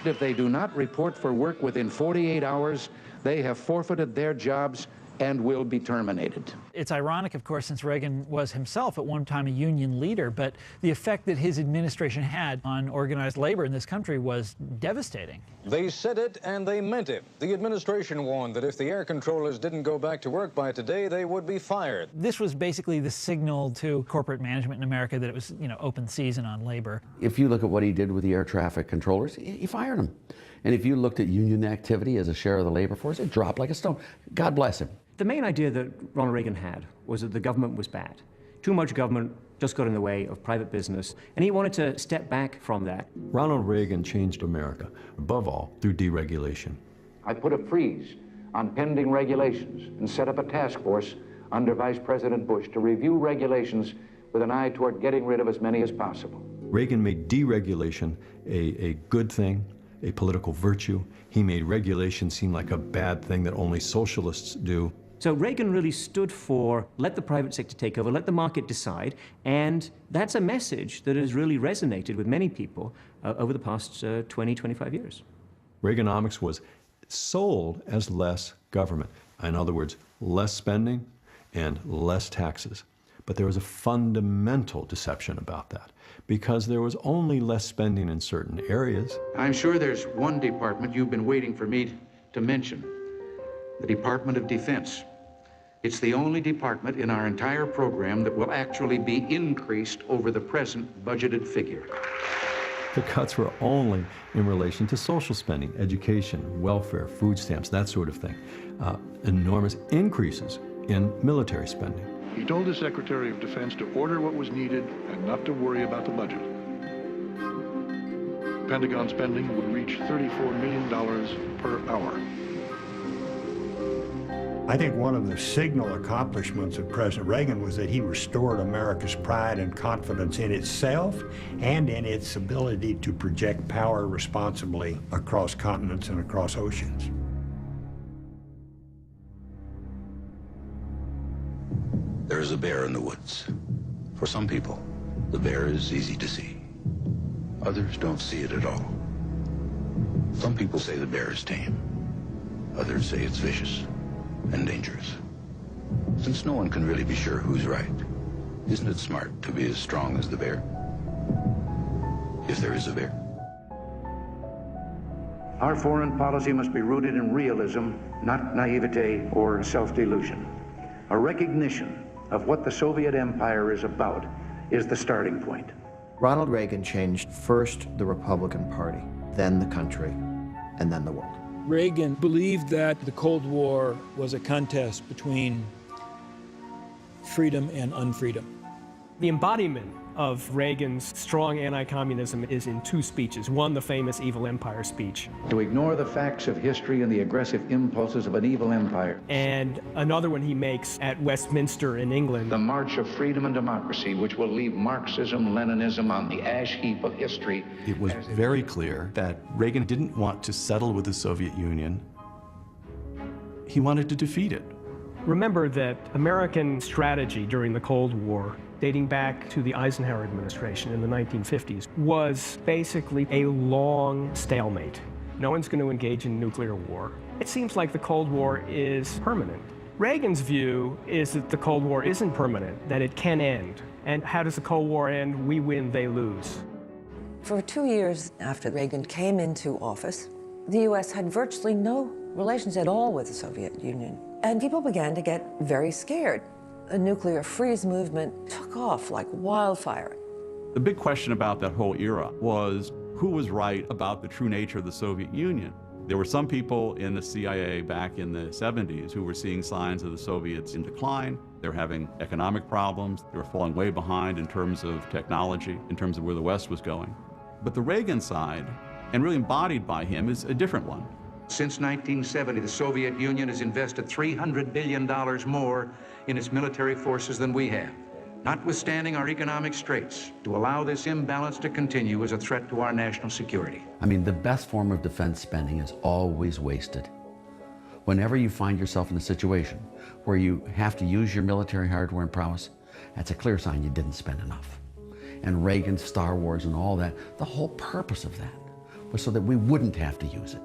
If they do not report for work within 48 hours, they have forfeited their jobs and will be terminated. It's ironic, of course, since Reagan was himself at one time a union leader, but the effect that his administration had on organized labor in this country was devastating. They said it and they meant it. The administration warned that if the air controllers didn't go back to work by today, they would be fired. This was basically the signal to corporate management in America that it was, open season on labor. If you look at what he did with the air traffic controllers, he fired them. And if you looked at union activity as a share of the labor force, it dropped like a stone. God bless him. The main idea that Ronald Reagan had was that the government was bad. Too much government just got in the way of private business, and he wanted to step back from that. Ronald Reagan changed America, above all, through deregulation. I put a freeze on pending regulations and set up a task force under Vice President Bush to review regulations with an eye toward getting rid of as many as possible. Reagan made deregulation a good thing, a political virtue. He made regulation seem like a bad thing that only socialists do. So Reagan really stood for let the private sector take over, let the market decide, and that's a message that has really resonated with many people over the past 20, 25 years. Reaganomics was sold as less government. In other words, less spending and less taxes. But there was a fundamental deception about that, because there was only less spending in certain areas. I'm sure there's one department you've been waiting for me to mention, the Department of Defense. It's the only department in our entire program that will actually be increased over the present budgeted figure. The cuts were only in relation to social spending, education, welfare, food stamps, that sort of thing. Enormous increases in military spending. He told the Secretary of Defense to order what was needed and not to worry about the budget. Pentagon spending would reach $34 million per hour. I think one of the signal accomplishments of President Reagan was that he restored America's pride and confidence in itself and in its ability to project power responsibly across continents and across oceans. There is a bear in the woods. For some people, the bear is easy to see. Others don't see it at all. Some people say the bear is tame. Others say it's vicious and dangerous. Since no one can really be sure who's right, isn't it smart to be as strong as the bear? if there is a bear. Our foreign policy must be rooted in realism, not naivete or self-delusion. A recognition of what the Soviet Empire is about is the starting point. Ronald Reagan changed first the Republican Party, then the country, and then the world. Reagan believed that the Cold War was a contest between freedom and unfreedom. The embodiment of Reagan's strong anti-communism is in two speeches. One, the famous evil empire speech. To ignore the facts of history and the aggressive impulses of an evil empire. And another one he makes at Westminster in England. The march of freedom and democracy, which will leave Marxism, Leninism on the ash heap of history. It was very clear that Reagan didn't want to settle with the Soviet Union. He wanted to defeat it. Remember that American strategy during the Cold War, dating back to the Eisenhower administration in the 1950s, was basically a long stalemate. No one's going to engage in nuclear war. It seems like the Cold War is permanent. Reagan's view is that the Cold War isn't permanent, that it can end. And how does the Cold War end? We win, they lose. For 2 years after Reagan came into office, the U.S. had virtually no relations at all with the Soviet Union. And people began to get very scared. A nuclear freeze movement took off like wildfire. The big question about that whole era was who was right about the true nature of the Soviet Union. There were some people in the CIA back in the 70s who were seeing signs of the Soviets in decline. They were having economic problems. They were falling way behind in terms of technology, in terms of where the West was going. But the Reagan side, and really embodied by him, is a different one. Since 1970, the Soviet Union has invested $300 billion more in its military forces than we have. Notwithstanding our economic straits, to allow this imbalance to continue is a threat to our national security. I mean, the best form of defense spending is always wasted. Whenever you find yourself in a situation where you have to use your military hardware and prowess, that's a clear sign you didn't spend enough. And Reagan, Star Wars, and all that, the whole purpose of that was so that we wouldn't have to use it.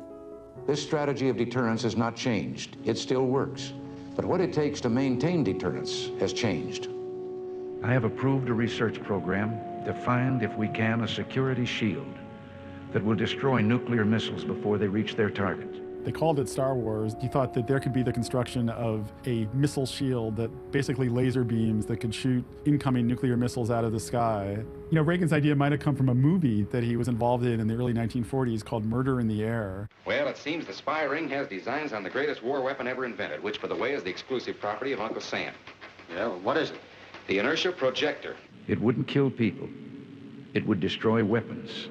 This strategy of deterrence has not changed. It still works. But what it takes to maintain deterrence has changed. I have approved a research program to find, if we can, a security shield that will destroy nuclear missiles before they reach their target. They called it Star Wars. He thought that there could be the construction of a missile shield that basically laser beams that could shoot incoming nuclear missiles out of the sky. You know, Reagan's idea might have come from a movie that he was involved in the early 1940s called Murder in the Air. Well, it seems the spy ring has designs on the greatest war weapon ever invented, which, by the way, is the exclusive property of Uncle Sam. Yeah, well, what is it? The inertia projector. It wouldn't kill people. It would destroy weapons.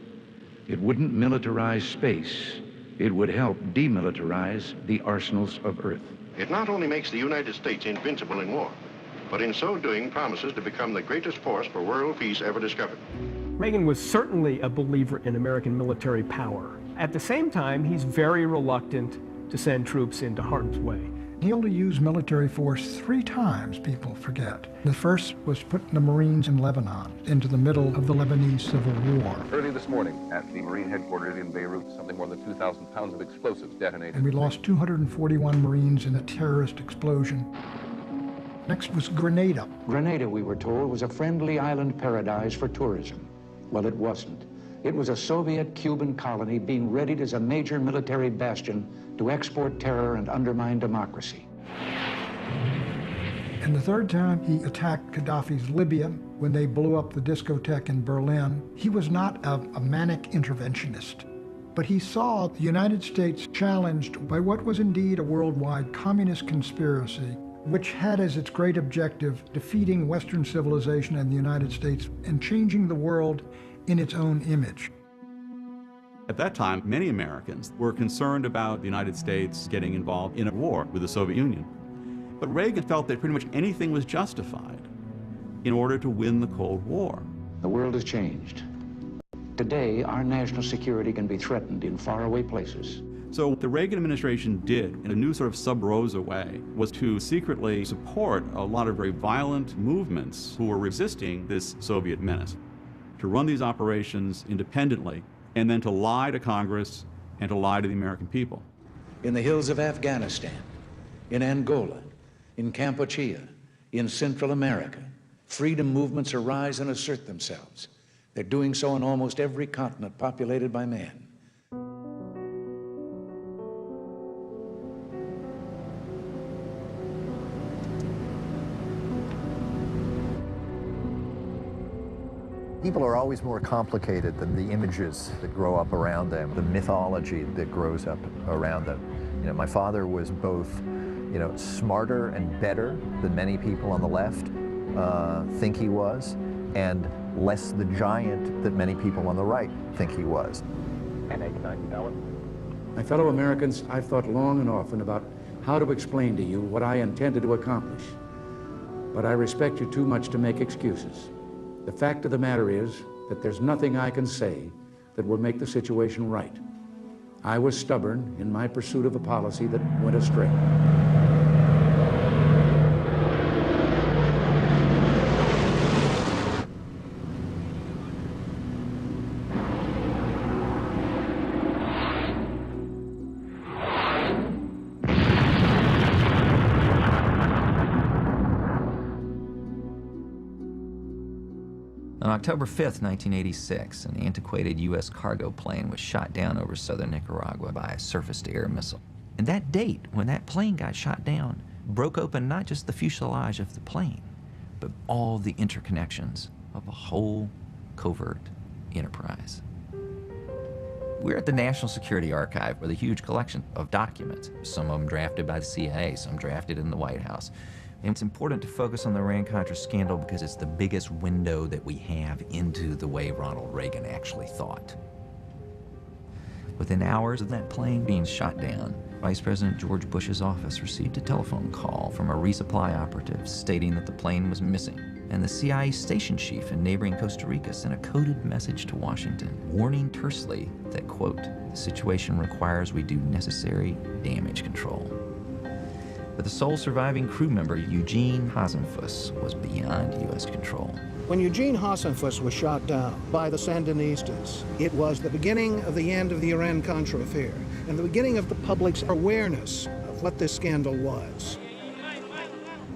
It wouldn't militarize space. It would help demilitarize the arsenals of Earth. It not only makes the United States invincible in war, but in so doing promises to become the greatest force for world peace ever discovered. Reagan was certainly a believer in American military power. At the same time, he's very reluctant to send troops into harm's way. He only used military force 3 times, people forget. The first was putting the Marines in Lebanon into the middle of the Lebanese Civil War. Early this morning at the Marine headquarters in Beirut, something more than 2,000 pounds of explosives detonated. And we lost 241 Marines in a terrorist explosion. Next was Grenada. Grenada, we were told, was a friendly island paradise for tourism. Well, it wasn't. It was a Soviet-Cuban colony being readied as a major military bastion to export terror and undermine democracy. And the third time he attacked Gaddafi's Libya when they blew up the discotheque in Berlin. He was not a manic interventionist, but he saw the United States challenged by what was indeed a worldwide communist conspiracy, which had as its great objective defeating Western civilization and the United States and changing the world in its own image. At that time, many Americans were concerned about the United States getting involved in a war with the Soviet Union. But Reagan felt that pretty much anything was justified in order to win the Cold War. The world has changed. Today, our national security can be threatened in faraway places. So what the Reagan administration did in a new sort of sub-rosa way was to secretly support a lot of very violent movements who were resisting this Soviet menace, to run these operations independently, and then to lie to Congress and to lie to the American people. In the hills of Afghanistan, in Angola, in Kampuchea, in Central America, freedom movements arise and assert themselves. They're doing so on almost every continent populated by man. People are always more complicated than the images that grow up around them, the mythology that grows up around them. You know, my father was both, you know, smarter and better than many people on the left think he was, and less the giant that many people on the right think he was. My fellow Americans, I've thought long and often about how to explain to you what I intended to accomplish. But I respect you too much to make excuses. The fact of the matter is that there's nothing I can say that will make the situation right. I was stubborn in my pursuit of a policy that went astray. On October 5th, 1986, an antiquated U.S. cargo plane was shot down over southern Nicaragua by a surface-to-air missile. And that date, when that plane got shot down, broke open not just the fuselage of the plane, but all the interconnections of a whole covert enterprise. We're at the National Security Archive with a huge collection of documents, some of them drafted by the CIA, some drafted in the White House. And it's important to focus on the Iran-Contra scandal because it's the biggest window that we have into the way Ronald Reagan actually thought. Within hours of that plane being shot down, Vice President George Bush's office received a telephone call from a resupply operative stating that the plane was missing. And the CIA station chief in neighboring Costa Rica sent a coded message to Washington, warning tersely that, quote, the situation requires we do necessary damage control. But the sole surviving crew member, Eugene Hasenfuss, was beyond U.S. control. When Eugene Hasenfuss was shot down by the Sandinistas, it was the beginning of the end of the Iran-Contra affair and the beginning of the public's awareness of what this scandal was.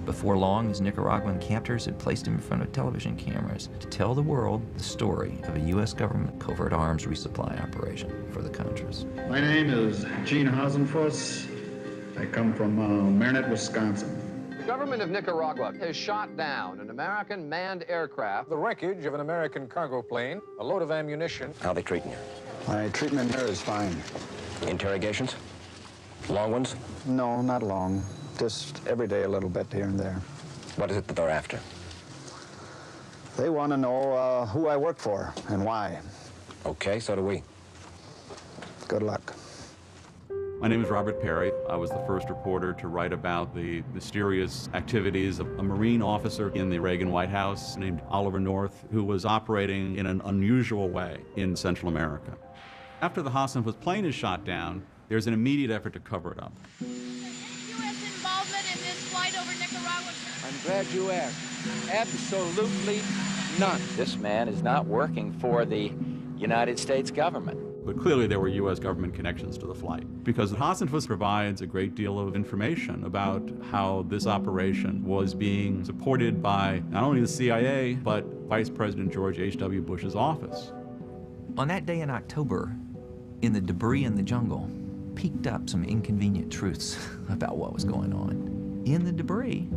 Before long, his Nicaraguan captors had placed him in front of television cameras to tell the world the story of a U.S. government covert arms resupply operation for the Contras. My name is Gene Hasenfuss. I come from Marinette, Wisconsin. The government of Nicaragua has shot down an American manned aircraft. The wreckage of an American cargo plane, a load of ammunition. How are they treating you? My treatment here is fine. Interrogations? Long ones? No, not long. Just every day a little bit here and there. What is it that they're after? They want to know who I work for and why. Okay, so do we. Good luck. My name is Robert Perry. I was the first reporter to write about the mysterious activities of a Marine officer in the Reagan White House named Oliver North, who was operating in an unusual way in Central America. After the Hasenfuss plane is shot down, there's an immediate effort to cover it up. U.S. involvement in this flight over Nicaragua? I'm glad you asked. Absolutely none. This man is not working for the United States government. But clearly there were U.S. government connections to the flight, because Hasenfuss provides a great deal of information about how this operation was being supported by not only the CIA, but Vice President George H.W. Bush's office. On that day in October, in the debris in the jungle, peeked up some inconvenient truths about what was going on. In the debris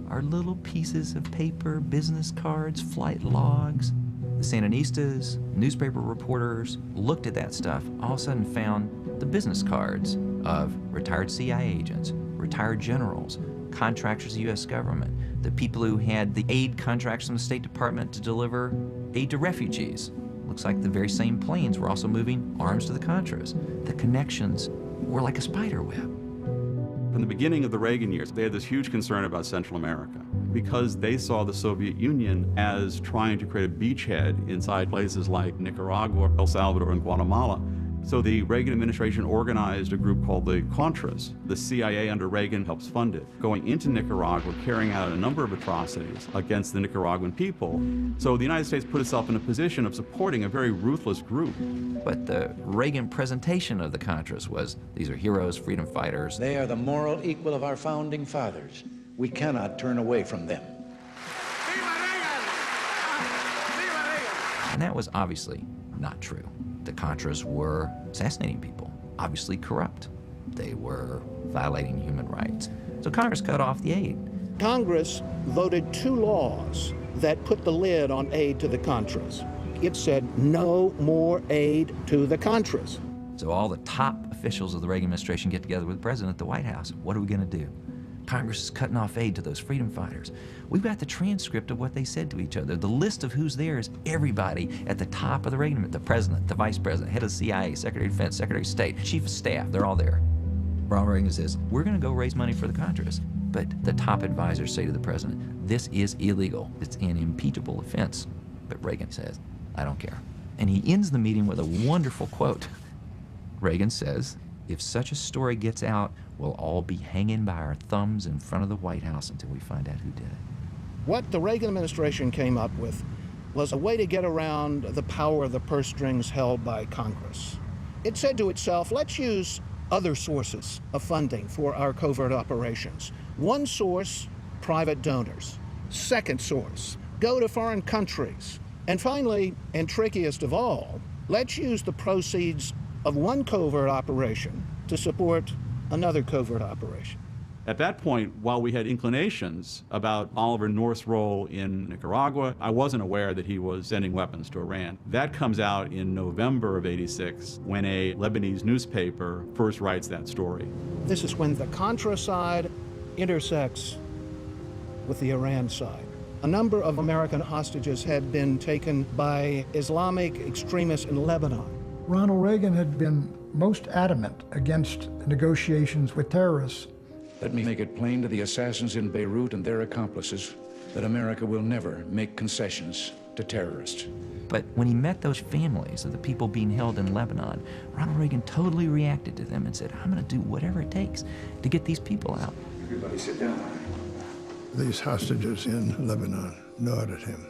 are little pieces of paper, business cards, flight logs. The Sandinistas, newspaper reporters looked at that stuff, all of a sudden found the business cards of retired CIA agents, retired generals, contractors of the U.S. government, the people who had the aid contracts from the State Department to deliver aid to refugees. Looks like the very same planes were also moving arms to the Contras. The connections were like a spider web. From the beginning of the Reagan years, they had this huge concern about Central America because they saw the Soviet Union as trying to create a beachhead inside places like Nicaragua, El Salvador, and Guatemala. So the Reagan administration organized a group called the Contras. The CIA under Reagan helps fund it, going into Nicaragua, carrying out a number of atrocities against the Nicaraguan people. So the United States put itself in a position of supporting a very ruthless group. But the Reagan presentation of the Contras was, these are heroes, freedom fighters. They are the moral equal of our founding fathers. We cannot turn away from them. And that was obviously not true. The Contras were assassinating people, obviously corrupt. They were violating human rights. So Congress cut off the aid. Congress voted 2 laws that put the lid on aid to the Contras. It said no more aid to the Contras. So all the top officials of the Reagan administration get together with the president at the White House. What are we going to do? Congress is cutting off aid to those freedom fighters. We've got the transcript of what they said to each other. The list of who's there is everybody at the top of the Reagan, the president, the vice president, head of the CIA, Secretary of Defense, Secretary of State, Chief of Staff, they're all there. Ronald Reagan says, we're going to go raise money for the Contras. But the top advisors say to the president, this is illegal. It's an impeachable offense. But Reagan says, I don't care. And he ends the meeting with a wonderful quote. Reagan says, if such a story gets out, we'll all be hanging by our thumbs in front of the White House until we find out who did it. What the Reagan administration came up with was a way to get around the power of the purse strings held by Congress. It said to itself, let's use other sources of funding for our covert operations. One source, private donors. Second source, go to foreign countries. And finally, and trickiest of all, let's use the proceeds of one covert operation to support another covert operation. At that point, while we had inclinations about Oliver North's role in Nicaragua, I wasn't aware that he was sending weapons to Iran. That comes out in November of '86 when a Lebanese newspaper first writes that story. This is when the Contra side intersects with the Iran side. A number of American hostages had been taken by Islamic extremists in Lebanon. Ronald Reagan had been most adamant against negotiations with terrorists. Let me make it plain to the assassins in Beirut and their accomplices that America will never make concessions to terrorists. But when he met those families of the people being held in Lebanon, Ronald Reagan totally reacted to them and said, I'm going to do whatever it takes to get these people out. Everybody sit down. These hostages in Lebanon gnawed at him.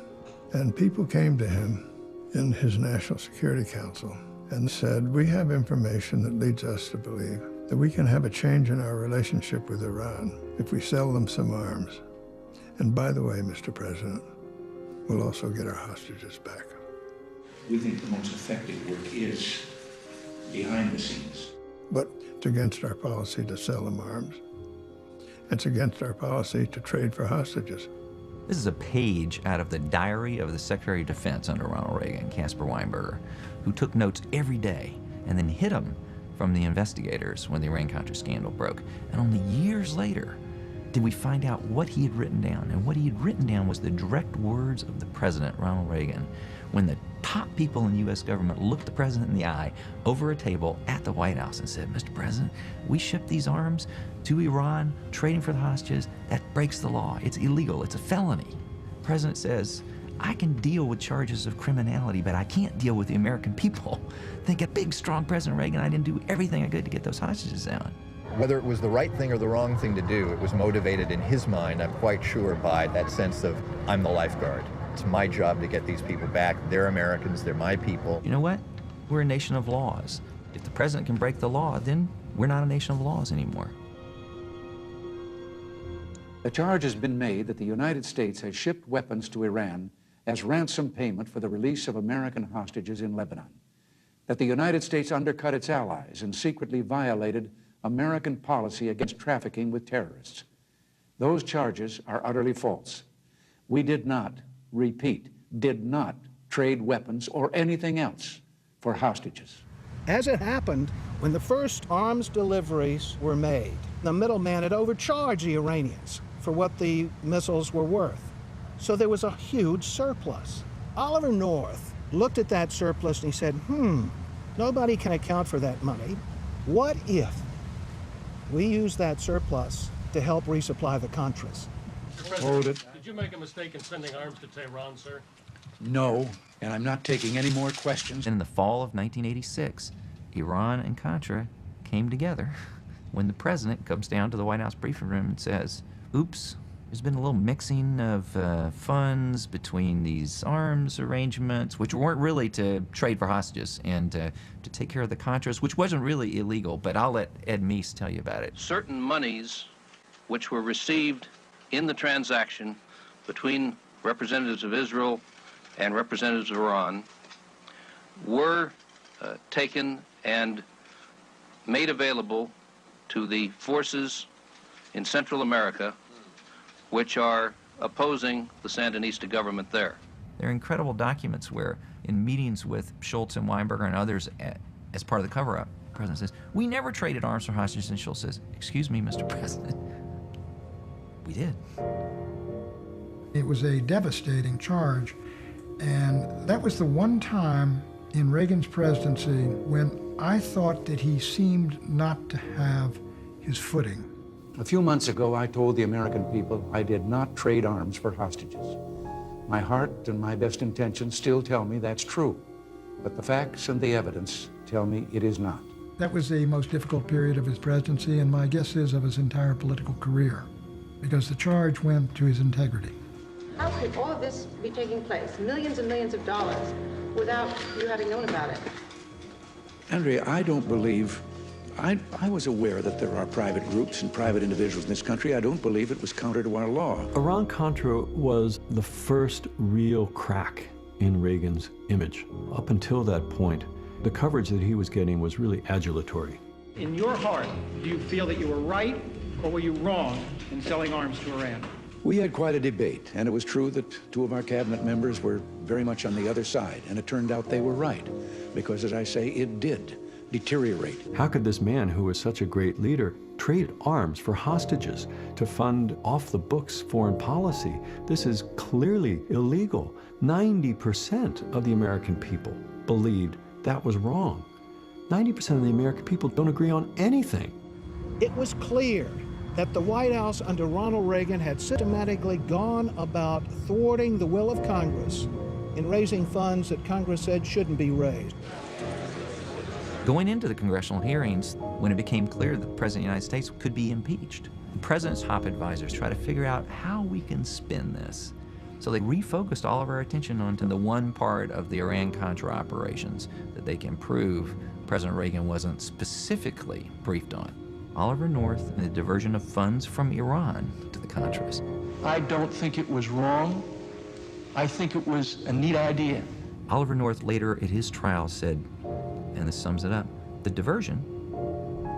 And people came to him in his National Security Council and said, we have information that leads us to believe that we can have a change in our relationship with Iran if we sell them some arms. And by the way, Mr. President, we'll also get our hostages back. We think the most effective work is behind the scenes. But it's against our policy to sell them arms. It's against our policy to trade for hostages. This is a page out of the diary of the Secretary of Defense under Ronald Reagan, Caspar Weinberger, who took notes every day and then hid them from the investigators when the Iran-Contra scandal broke. And only years later did we find out what he had written down. And what he had written down was the direct words of the president, Ronald Reagan, when the top people in the U.S. government looked the president in the eye over a table at the White House and said, Mr. President, we shipped these arms to Iran, trading for the hostages. That breaks the law. It's illegal. It's a felony. The president says, I can deal with charges of criminality, but I can't deal with the American people. Think a big, strong President Reagan, I didn't do everything I could to get those hostages out. Whether it was the right thing or the wrong thing to do, it was motivated in his mind, I'm quite sure, by that sense of, I'm the lifeguard. It's my job to get these people back. They're Americans, they're my people. You know what? We're a nation of laws. If the president can break the law, then we're not a nation of laws anymore. The charge has been made that the United States has shipped weapons to Iran as ransom payment for the release of American hostages in Lebanon, that the United States undercut its allies and secretly violated American policy against trafficking with terrorists. Those charges are utterly false. We did not, repeat, did not trade weapons or anything else for hostages. As it happened, when the first arms deliveries were made, the middleman had overcharged the Iranians for what the missiles were worth. So there was a huge surplus. Oliver North looked at that surplus and he said, nobody can account for that money. What if we use that surplus to help resupply the Contras? Hold it. Did you make a mistake in sending arms to Tehran, sir? No, and I'm not taking any more questions. In the fall of 1986, Iran and Contra came together when the president comes down to the White House briefing room and says, oops, there's been a little mixing of funds between these arms arrangements, which weren't really to trade for hostages, and to take care of the Contras, which wasn't really illegal, but I'll let Ed Meese tell you about it. Certain monies which were received in the transaction between representatives of Israel and representatives of Iran were taken and made available to the forces in Central America which are opposing the Sandinista government there. There are incredible documents where, in meetings with Schultz and Weinberger and others as part of the cover-up, the president says, "We never traded arms for hostages," and Schultz says, "Excuse me, Mr. President, we did." It was a devastating charge, and that was the one time in Reagan's presidency when I thought that he seemed not to have his footing. A few months ago, I told the American people I did not trade arms for hostages. My heart and my best intentions still tell me that's true, but the facts and the evidence tell me it is not. That was the most difficult period of his presidency, and my guess is of his entire political career, because the charge went to his integrity. How could all of this be taking place, millions and millions of dollars, without you having known about it? Andrea, I don't believe, I was aware that there are private groups and private individuals in this country. I don't believe it was counter to our law. Iran-Contra was the first real crack in Reagan's image. Up until that point, the coverage that he was getting was really adulatory. In your heart, do you feel that you were right or were you wrong in selling arms to Iran? We had quite a debate, and it was true that two of our cabinet members were very much on the other side, and it turned out they were right, because, as I say, it did deteriorate. How could this man, who was such a great leader, trade arms for hostages to fund off-the-books foreign policy? This is clearly illegal. 90% of the American people believed that was wrong. 90% of the American people don't agree on anything. It was clear that the White House under Ronald Reagan had systematically gone about thwarting the will of Congress in raising funds that Congress said shouldn't be raised. Going into the congressional hearings, when it became clear that the President of the United States could be impeached, the President's top advisors tried to figure out how we can spin this. So they refocused all of our attention onto the one part of the Iran-Contra operations that they can prove President Reagan wasn't specifically briefed on. Oliver North and the diversion of funds from Iran to the Contras. I don't think it was wrong. I think it was a neat idea. Oliver North later at his trial said, and this sums it up, the diversion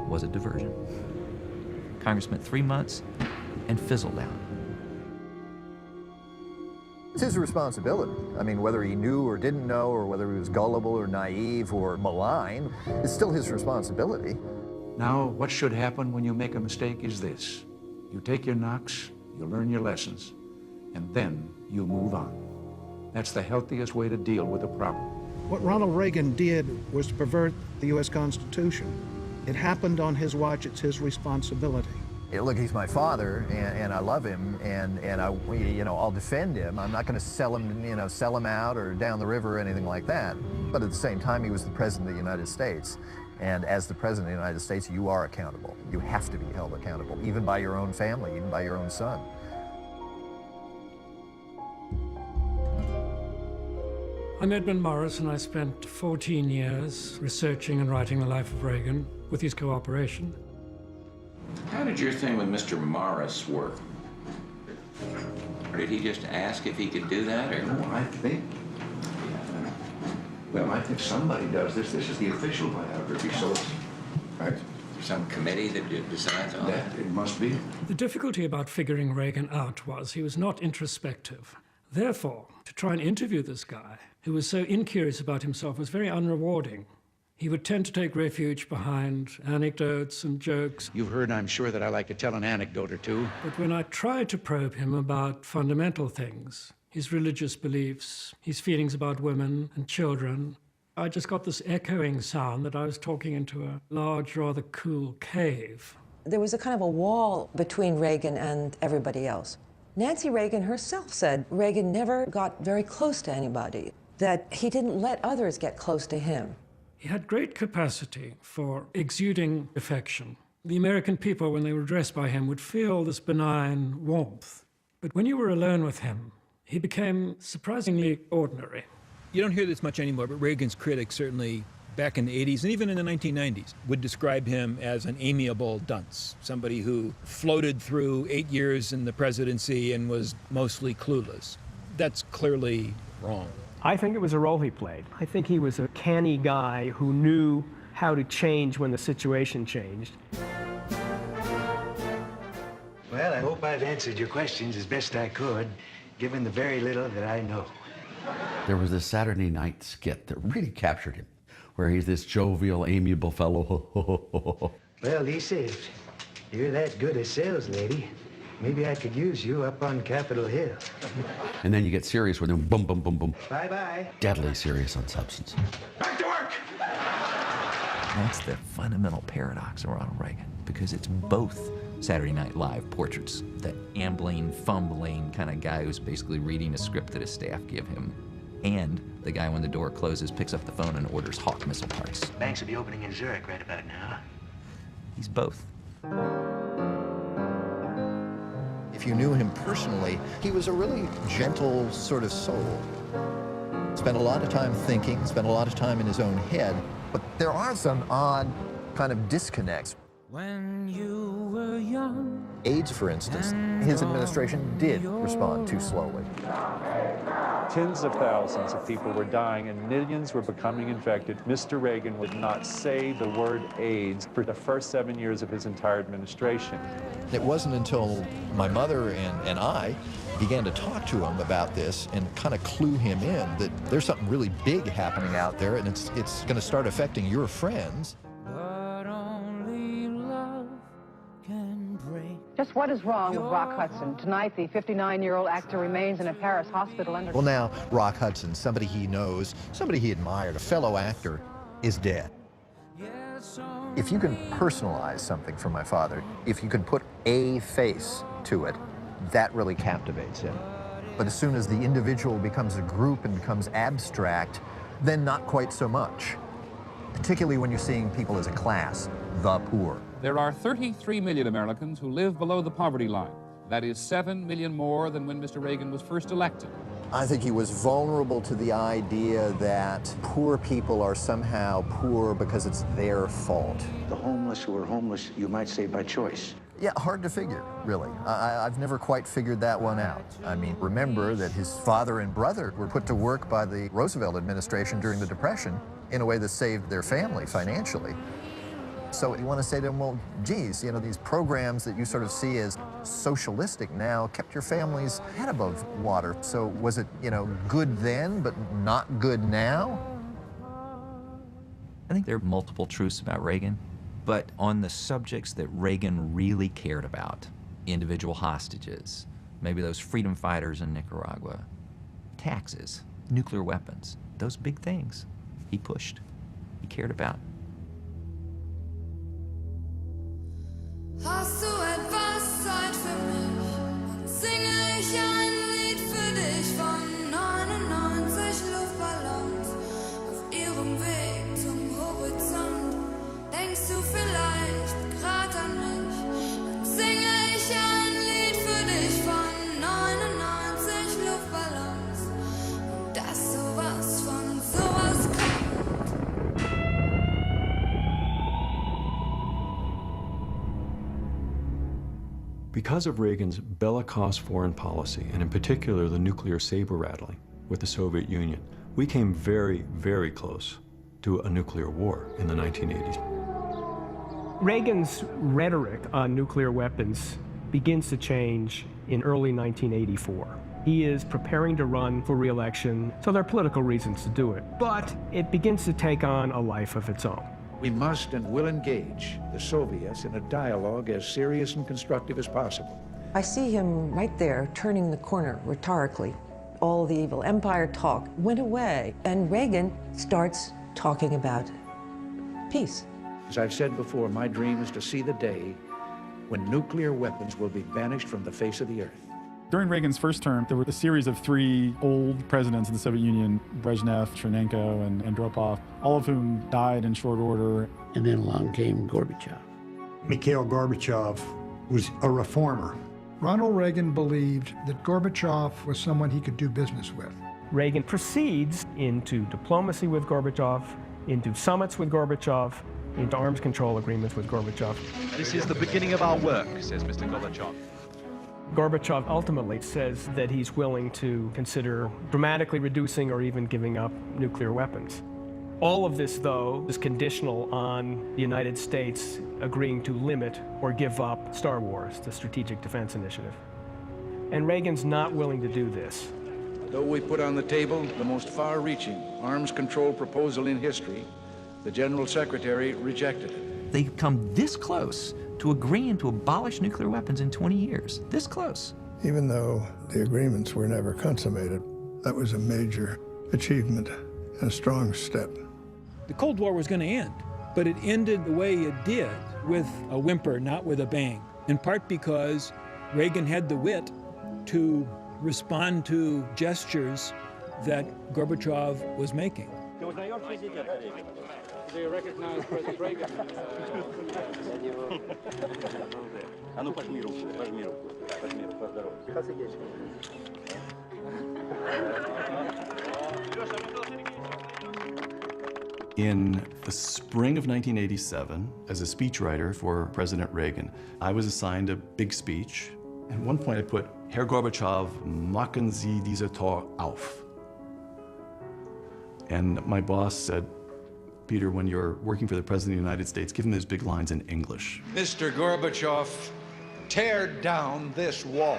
was a diversion. Congress spent 3 months and fizzled out. It's his responsibility. I mean, whether he knew or didn't know, or whether he was gullible or naive or malign, it's still his responsibility. Now, what should happen when you make a mistake is this. You take your knocks, you learn your lessons, and then you move on. That's the healthiest way to deal with a problem. What Ronald Reagan did was to pervert the U.S. Constitution. It happened on his watch. It's his responsibility. Yeah, look, he's my father, and I love him, and I'll defend him. I'm not going to sell him out or down the river or anything like that. But at the same time, he was the President of the United States. And as the President of the United States, you are accountable. You have to be held accountable, even by your own family, even by your own son. I'm Edmund Morris, and I spent 14 years researching and writing the life of Reagan with his cooperation. How did your thing with Mr. Morris work? Or did he just ask if he could do that, or? No, I think somebody does this. This is the official biography, so it's... Right. Some committee that decides on that? It must be. The difficulty about figuring Reagan out was he was not introspective. Therefore, to try and interview this guy, who was so incurious about himself, was very unrewarding. He would tend to take refuge behind anecdotes and jokes. You've heard, I'm sure, that I like to tell an anecdote or two. But when I tried to probe him about fundamental things, his religious beliefs, his feelings about women and children, I just got this echoing sound that I was talking into a large, rather cool cave. There was a kind of a wall between Reagan and everybody else. Nancy Reagan herself said Reagan never got very close to anybody, that he didn't let others get close to him. He had great capacity for exuding affection. The American people, when they were addressed by him, would feel this benign warmth. But when you were alone with him, he became surprisingly ordinary. You don't hear this much anymore, but Reagan's critics, certainly back in the 80s and even in the 1990s, would describe him as an amiable dunce, somebody who floated through 8 years in the presidency and was mostly clueless. That's clearly wrong. I think it was a role he played. I think he was a canny guy who knew how to change when the situation changed. Well, I hope I've answered your questions as best I could, given the very little that I know. There was this Saturday night skit that really captured him, where he's this jovial, amiable fellow. Well, Lisa, if you're that good a sales lady, maybe I could use you up on Capitol Hill. And then you get serious with him, boom, boom, boom, boom. Bye-bye. Deadly serious on substance. Back to work! That's the fundamental paradox of Ronald Reagan, because it's both Saturday Night Live portraits, that ambling, fumbling kind of guy who's basically reading a script that his staff give him, and the guy when the door closes picks up the phone and orders Hawk missile parts. Banks will be opening in Zurich right about now. He's both. If you knew him personally, he was a really gentle sort of soul. Spent a lot of time thinking, spent a lot of time in his own head, but there are some odd kind of disconnects. When you were young. AIDS, for instance, his administration did respond too slowly. Tens of thousands of people were dying and millions were becoming infected. Mr. Reagan would not say the word AIDS for the first 7 years of his entire administration. It wasn't until my mother and I began to talk to him about this and kind of clue him in that there's something really big happening out there and it's going to start affecting your friends. Just what is wrong with Rock Hudson? Tonight, the 59-year-old actor remains in a Paris hospital under... Well, now, Rock Hudson, somebody he knows, somebody he admired, a fellow actor, is dead. If you can personalize something for my father, if you can put a face to it, that really captivates him. But as soon as the individual becomes a group and becomes abstract, then not quite so much. Particularly when you're seeing people as a class, the poor. There are 33 million Americans who live below the poverty line. That is 7 million more than when Mr. Reagan was first elected. I think he was vulnerable to the idea that poor people are somehow poor because it's their fault. The homeless who are homeless, you might say, by choice. Yeah, hard to figure, really. I've never quite figured that one out. I mean, remember that his father and brother were put to work by the Roosevelt administration during the Depression in a way that saved their family financially. So you want to say to them, well, geez, you know, these programs that you sort of see as socialistic now kept your family's head above water. So was it, you know, good then, but not good now? I think there are multiple truths about Reagan, but on the subjects that Reagan really cared about, individual hostages, maybe those freedom fighters in Nicaragua, taxes, nuclear weapons, those big things he pushed, he cared about. Hast du etwas Zeit für mich? Singe ich ein Lied für dich von 99 Luftballons auf ihrem Weg zum Horizont. Denkst du vielleicht grad an mich? Dann singe ich ein Lied für dich von 99 Luftballons und dass sowas von sowas kommt. Because of Reagan's bellicose foreign policy, and in particular the nuclear saber-rattling with the Soviet Union, we came very, very close to a nuclear war in the 1980s. Reagan's rhetoric on nuclear weapons begins to change in early 1984. He is preparing to run for re-election, so there are political reasons to do it. But it begins to take on a life of its own. We must and will engage the Soviets in a dialogue as serious and constructive as possible. I see him right there turning the corner rhetorically. All the evil empire talk went away, and Reagan starts talking about peace. As I've said before, my dream is to see the day when nuclear weapons will be banished from the face of the earth. During Reagan's first term, there were a series of 3 old presidents of the Soviet Union, Brezhnev, Chernenko, and Andropov, all of whom died in short order. And then along came Gorbachev. Mikhail Gorbachev was a reformer. Ronald Reagan believed that Gorbachev was someone he could do business with. Reagan proceeds into diplomacy with Gorbachev, into summits with Gorbachev, into arms control agreements with Gorbachev. This is the beginning of our work, says Mr. Gorbachev. Gorbachev ultimately says that he's willing to consider dramatically reducing or even giving up nuclear weapons. All of this, though, is conditional on the United States agreeing to limit or give up Star Wars, the Strategic Defense Initiative. And Reagan's not willing to do this. Though we put on the table the most far-reaching arms control proposal in history, the General Secretary rejected it. They've come this close to agreeing to abolish nuclear weapons in 20 years. This close. Even though the agreements were never consummated, that was a major achievement and a strong step. The Cold War was going to end, but it ended the way it did, with a whimper, not with a bang, in part because Reagan had the wit to respond to gestures that Gorbachev was making. Do you recognize President Reagan? In the spring of 1987, as a speechwriter for President Reagan, I was assigned a big speech. At one point I put, Herr Gorbachev, machen Sie diese Tor auf. And my boss said, Peter, when you're working for the President of the United States, give him those big lines in English. Mr. Gorbachev, tear down this wall.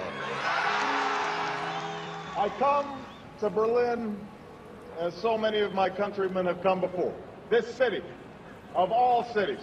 I come to Berlin as so many of my countrymen have come before. This city, of all cities,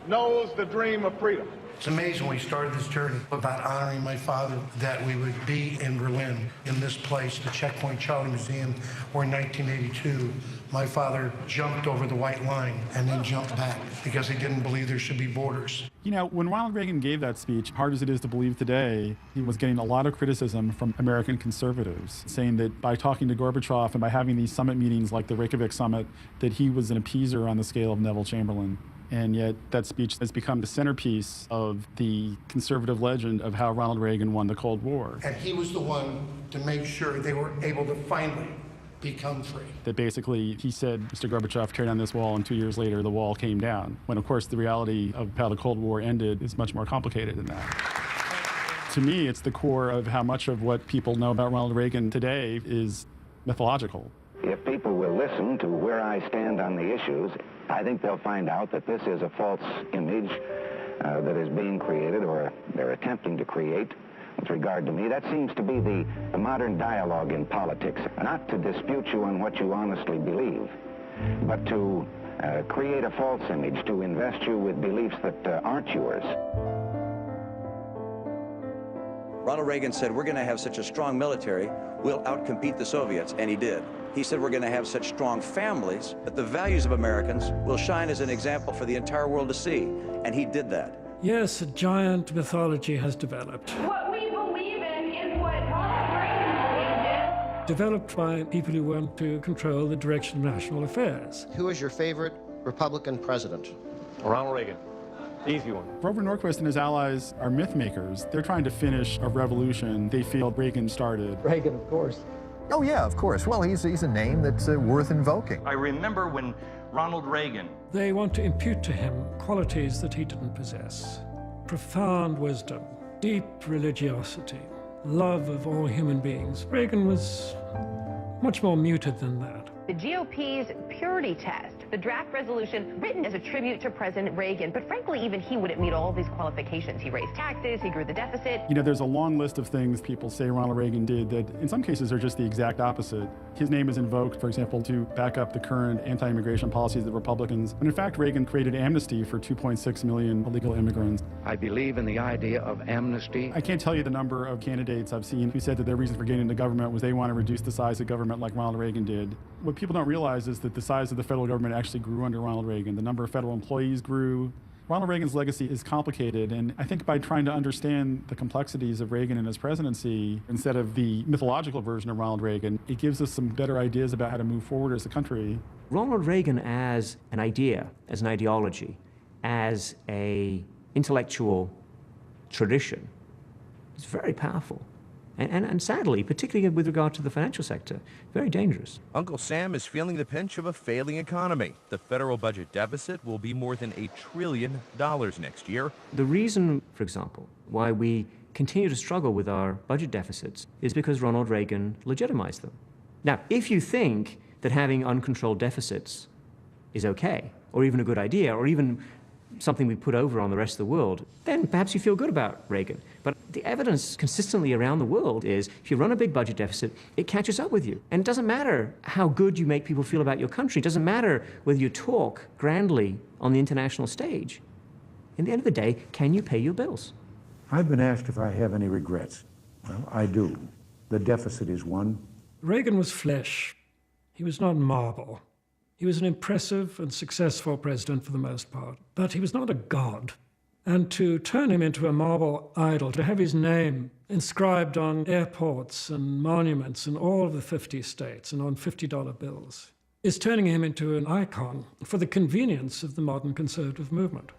knows the dream of freedom. It's amazing when we started this journey about honoring my father that we would be in Berlin, in this place, the Checkpoint Charlie Museum, where in 1982, my father jumped over the white line and then jumped back because he didn't believe there should be borders. You know, when Ronald Reagan gave that speech, hard as it is to believe today, he was getting a lot of criticism from American conservatives, saying that by talking to Gorbachev and by having these summit meetings like the Reykjavik summit, that he was an appeaser on the scale of Neville Chamberlain. And yet that speech has become the centerpiece of the conservative legend of how Ronald Reagan won the Cold War. And he was the one to make sure they were able to finally become free. That basically he said, Mr. Gorbachev, tear down this wall, and 2 years later the wall came down. When of course the reality of how the Cold War ended is much more complicated than that. To me, it's the core of how much of what people know about Ronald Reagan today is mythological. If people will listen to where I stand on the issues, I think they'll find out that this is a false image that is being created, or they're attempting to create, with regard to me. That seems to be the modern dialogue in politics. Not to dispute you on what you honestly believe, but to create a false image, to invest you with beliefs that aren't yours. Ronald Reagan said, we're going to have such a strong military, we'll outcompete the Soviets, and he did. He said we're going to have such strong families that the values of Americans will shine as an example for the entire world to see, and he did that. Yes, a giant mythology has developed. What we believe in is what Ronald Reagan did. Developed by people who want to control the direction of national affairs. Who is your favorite Republican president? Ronald Reagan. Easy one. Grover Norquist and his allies are myth makers. They're trying to finish a revolution they feel Reagan started. Reagan, of course. Oh, yeah, of course. Well, he's a name that's worth invoking. I remember when Ronald Reagan... They want to impute to him qualities that he didn't possess. Profound wisdom, deep religiosity, love of all human beings. Reagan was much more muted than that. The GOP's purity test, the draft resolution written as a tribute to President Reagan, but frankly, even he wouldn't meet all of these qualifications. He raised taxes, he grew the deficit. You know, there's a long list of things people say Ronald Reagan did that in some cases are just the exact opposite. His name is invoked, for example, to back up the current anti-immigration policies of the Republicans. When in fact, Reagan created amnesty for 2.6 million illegal immigrants. I believe in the idea of amnesty. I can't tell you the number of candidates I've seen who said that their reason for getting into government was they want to reduce the size of government like Ronald Reagan did. What people don't realize is that the size of the federal government actually grew under Ronald Reagan. The number of federal employees grew. Ronald Reagan's legacy is complicated, and I think by trying to understand the complexities of Reagan and his presidency, instead of the mythological version of Ronald Reagan, it gives us some better ideas about how to move forward as a country. Ronald Reagan as an idea, as an ideology, as an intellectual tradition is very powerful. And sadly, particularly with regard to the financial sector, very dangerous. Uncle Sam is feeling the pinch of a failing economy. The federal budget deficit will be more than $1 trillion next year. The reason, for example, why we continue to struggle with our budget deficits is because Ronald Reagan legitimized them. Now, if you think that having uncontrolled deficits is okay, or even a good idea, or even something we put over on the rest of the world, then perhaps you feel good about Reagan. But the evidence consistently around the world is if you run a big budget deficit, it catches up with you. And it doesn't matter how good you make people feel about your country. It doesn't matter whether you talk grandly on the international stage. In the end of the day, can you pay your bills? I've been asked if I have any regrets. Well, I do. The deficit is one. Reagan was flesh. He was not marble. He was an impressive and successful president for the most part, but he was not a god. And to turn him into a marble idol, to have his name inscribed on airports and monuments in all of the 50 states and on $50 bills, is turning him into an icon for the convenience of the modern conservative movement.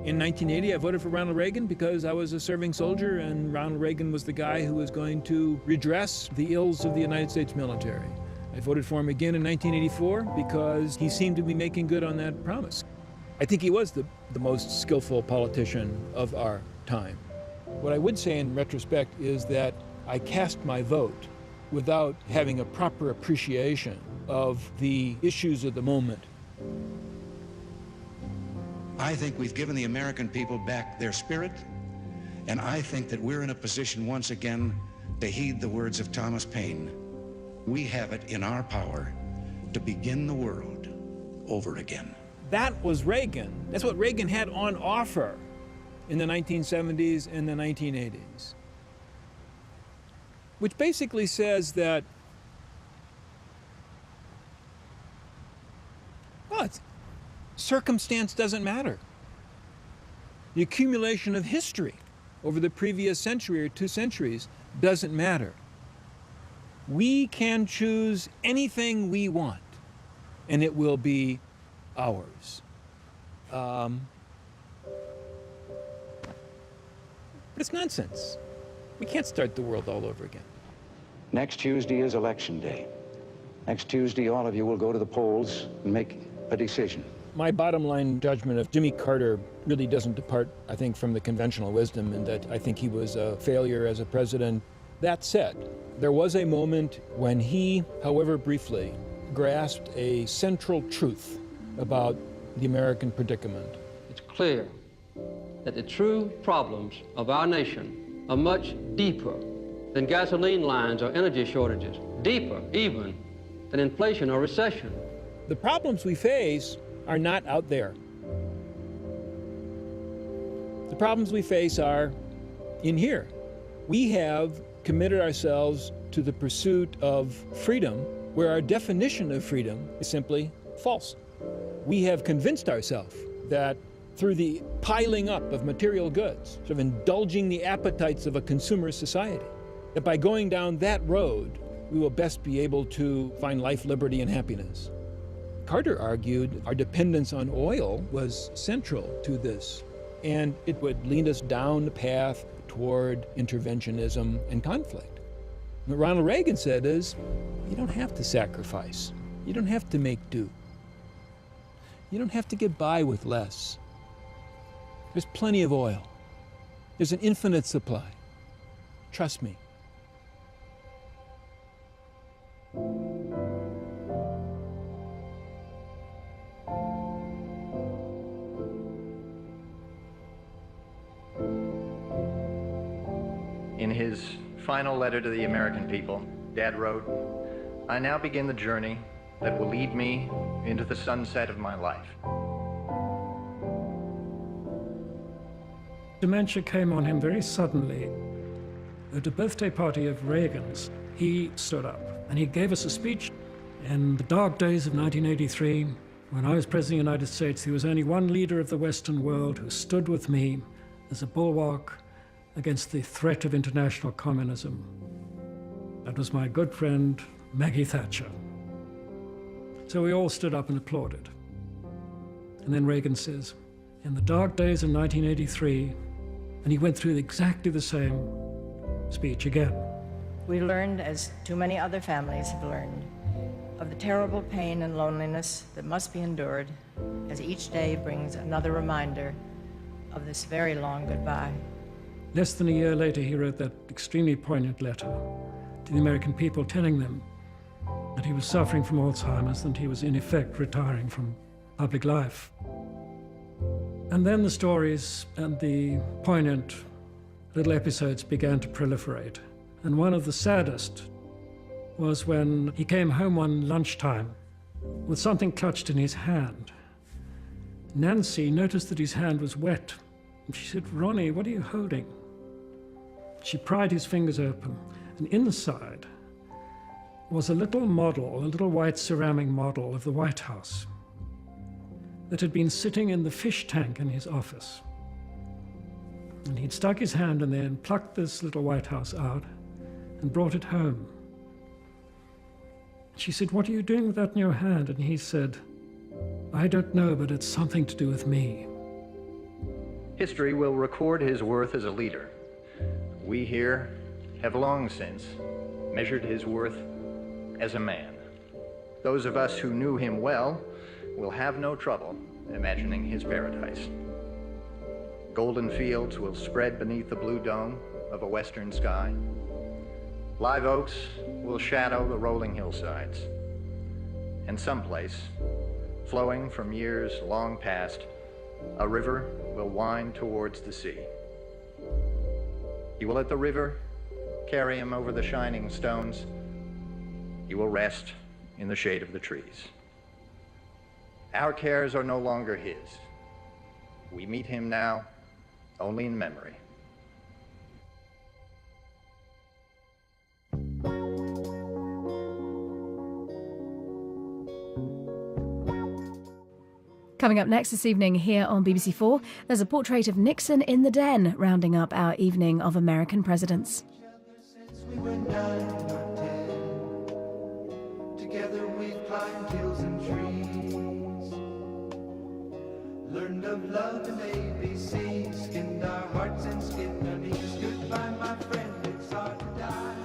In 1980, I voted for Ronald Reagan because I was a serving soldier, and Ronald Reagan was the guy who was going to redress the ills of the United States military. I voted for him again in 1984 because he seemed to be making good on that promise. I think he was the most skillful politician of our time. What I would say in retrospect is that I cast my vote without having a proper appreciation of the issues of the moment. I think we've given the American people back their spirit, and I think that we're in a position once again to heed the words of Thomas Paine. We have it in our power to begin the world over again. That was Reagan. That's what Reagan had on offer in the 1970s and the 1980s. Which basically says that, well, circumstance doesn't matter. The accumulation of history over the previous century or 2 centuries doesn't matter. We can choose anything we want, and it will be ours. But it's nonsense. We can't start the world all over again. Next Tuesday is Election Day. Next Tuesday, all of you will go to the polls and make a decision. My bottom line judgment of Jimmy Carter really doesn't depart, I think, from the conventional wisdom, in that I think he was a failure as a president. That said, there was a moment when he, however briefly, grasped a central truth about the American predicament. It's clear that the true problems of our nation are much deeper than gasoline lines or energy shortages, deeper even than inflation or recession. The problems we face are not out there. The problems we face are in here. We have committed ourselves to the pursuit of freedom, where our definition of freedom is simply false. We have convinced ourselves that through the piling up of material goods, sort of indulging the appetites of a consumer society, that by going down that road, we will best be able to find life, liberty, and happiness. Carter argued our dependence on oil was central to this, and it would lead us down the path toward interventionism and conflict. What Ronald Reagan said is, you don't have to sacrifice. You don't have to make do. You don't have to get by with less. There's plenty of oil. There's an infinite supply. Trust me. In his final letter to the American people, Dad wrote, "I now begin the journey that will lead me into the sunset of my life." Dementia came on him very suddenly. At a birthday party of Reagan's, he stood up and he gave us a speech. In the dark days of 1983, when I was President of the United States, there was only one leader of the Western world who stood with me as a bulwark against the threat of international communism. That was my good friend, Maggie Thatcher. So we all stood up and applauded. And then Reagan says, in the dark days of 1983, and he went through exactly the same speech again. We learned, as too many other families have learned, of the terrible pain and loneliness that must be endured as each day brings another reminder of this very long goodbye. Less than a year later, he wrote that extremely poignant letter to the American people, telling them that he was suffering from Alzheimer's and he was in effect retiring from public life. And then the stories and the poignant little episodes began to proliferate. And one of the saddest was when he came home one lunchtime with something clutched in his hand. Nancy noticed that his hand was wet, and she said, "Ronnie, what are you holding?" She pried his fingers open, and inside was a little model, a little white ceramic model of the White House that had been sitting in the fish tank in his office. And he'd stuck his hand in there and plucked this little White House out and brought it home. She said, "What are you doing with that in your hand?" And he said, "I don't know, but it's something to do with me." History will record his worth as a leader. We here have long since measured his worth as a man. Those of us who knew him well will have no trouble imagining his paradise. Golden fields will spread beneath the blue dome of a western sky. Live oaks will shadow the rolling hillsides. And someplace, flowing from years long past, a river will wind towards the sea. He will let the river carry him over the shining stones. He will rest in the shade of the trees. Our cares are no longer his. We meet him now only in memory. Coming up next this evening here on BBC4, there's a portrait of Nixon in the den, rounding up our evening of American presidents. Together we've climbed hills and trees, learned of love and ABC, skinned our hearts and skinned our knees. Goodbye, my friend, it's hard to die.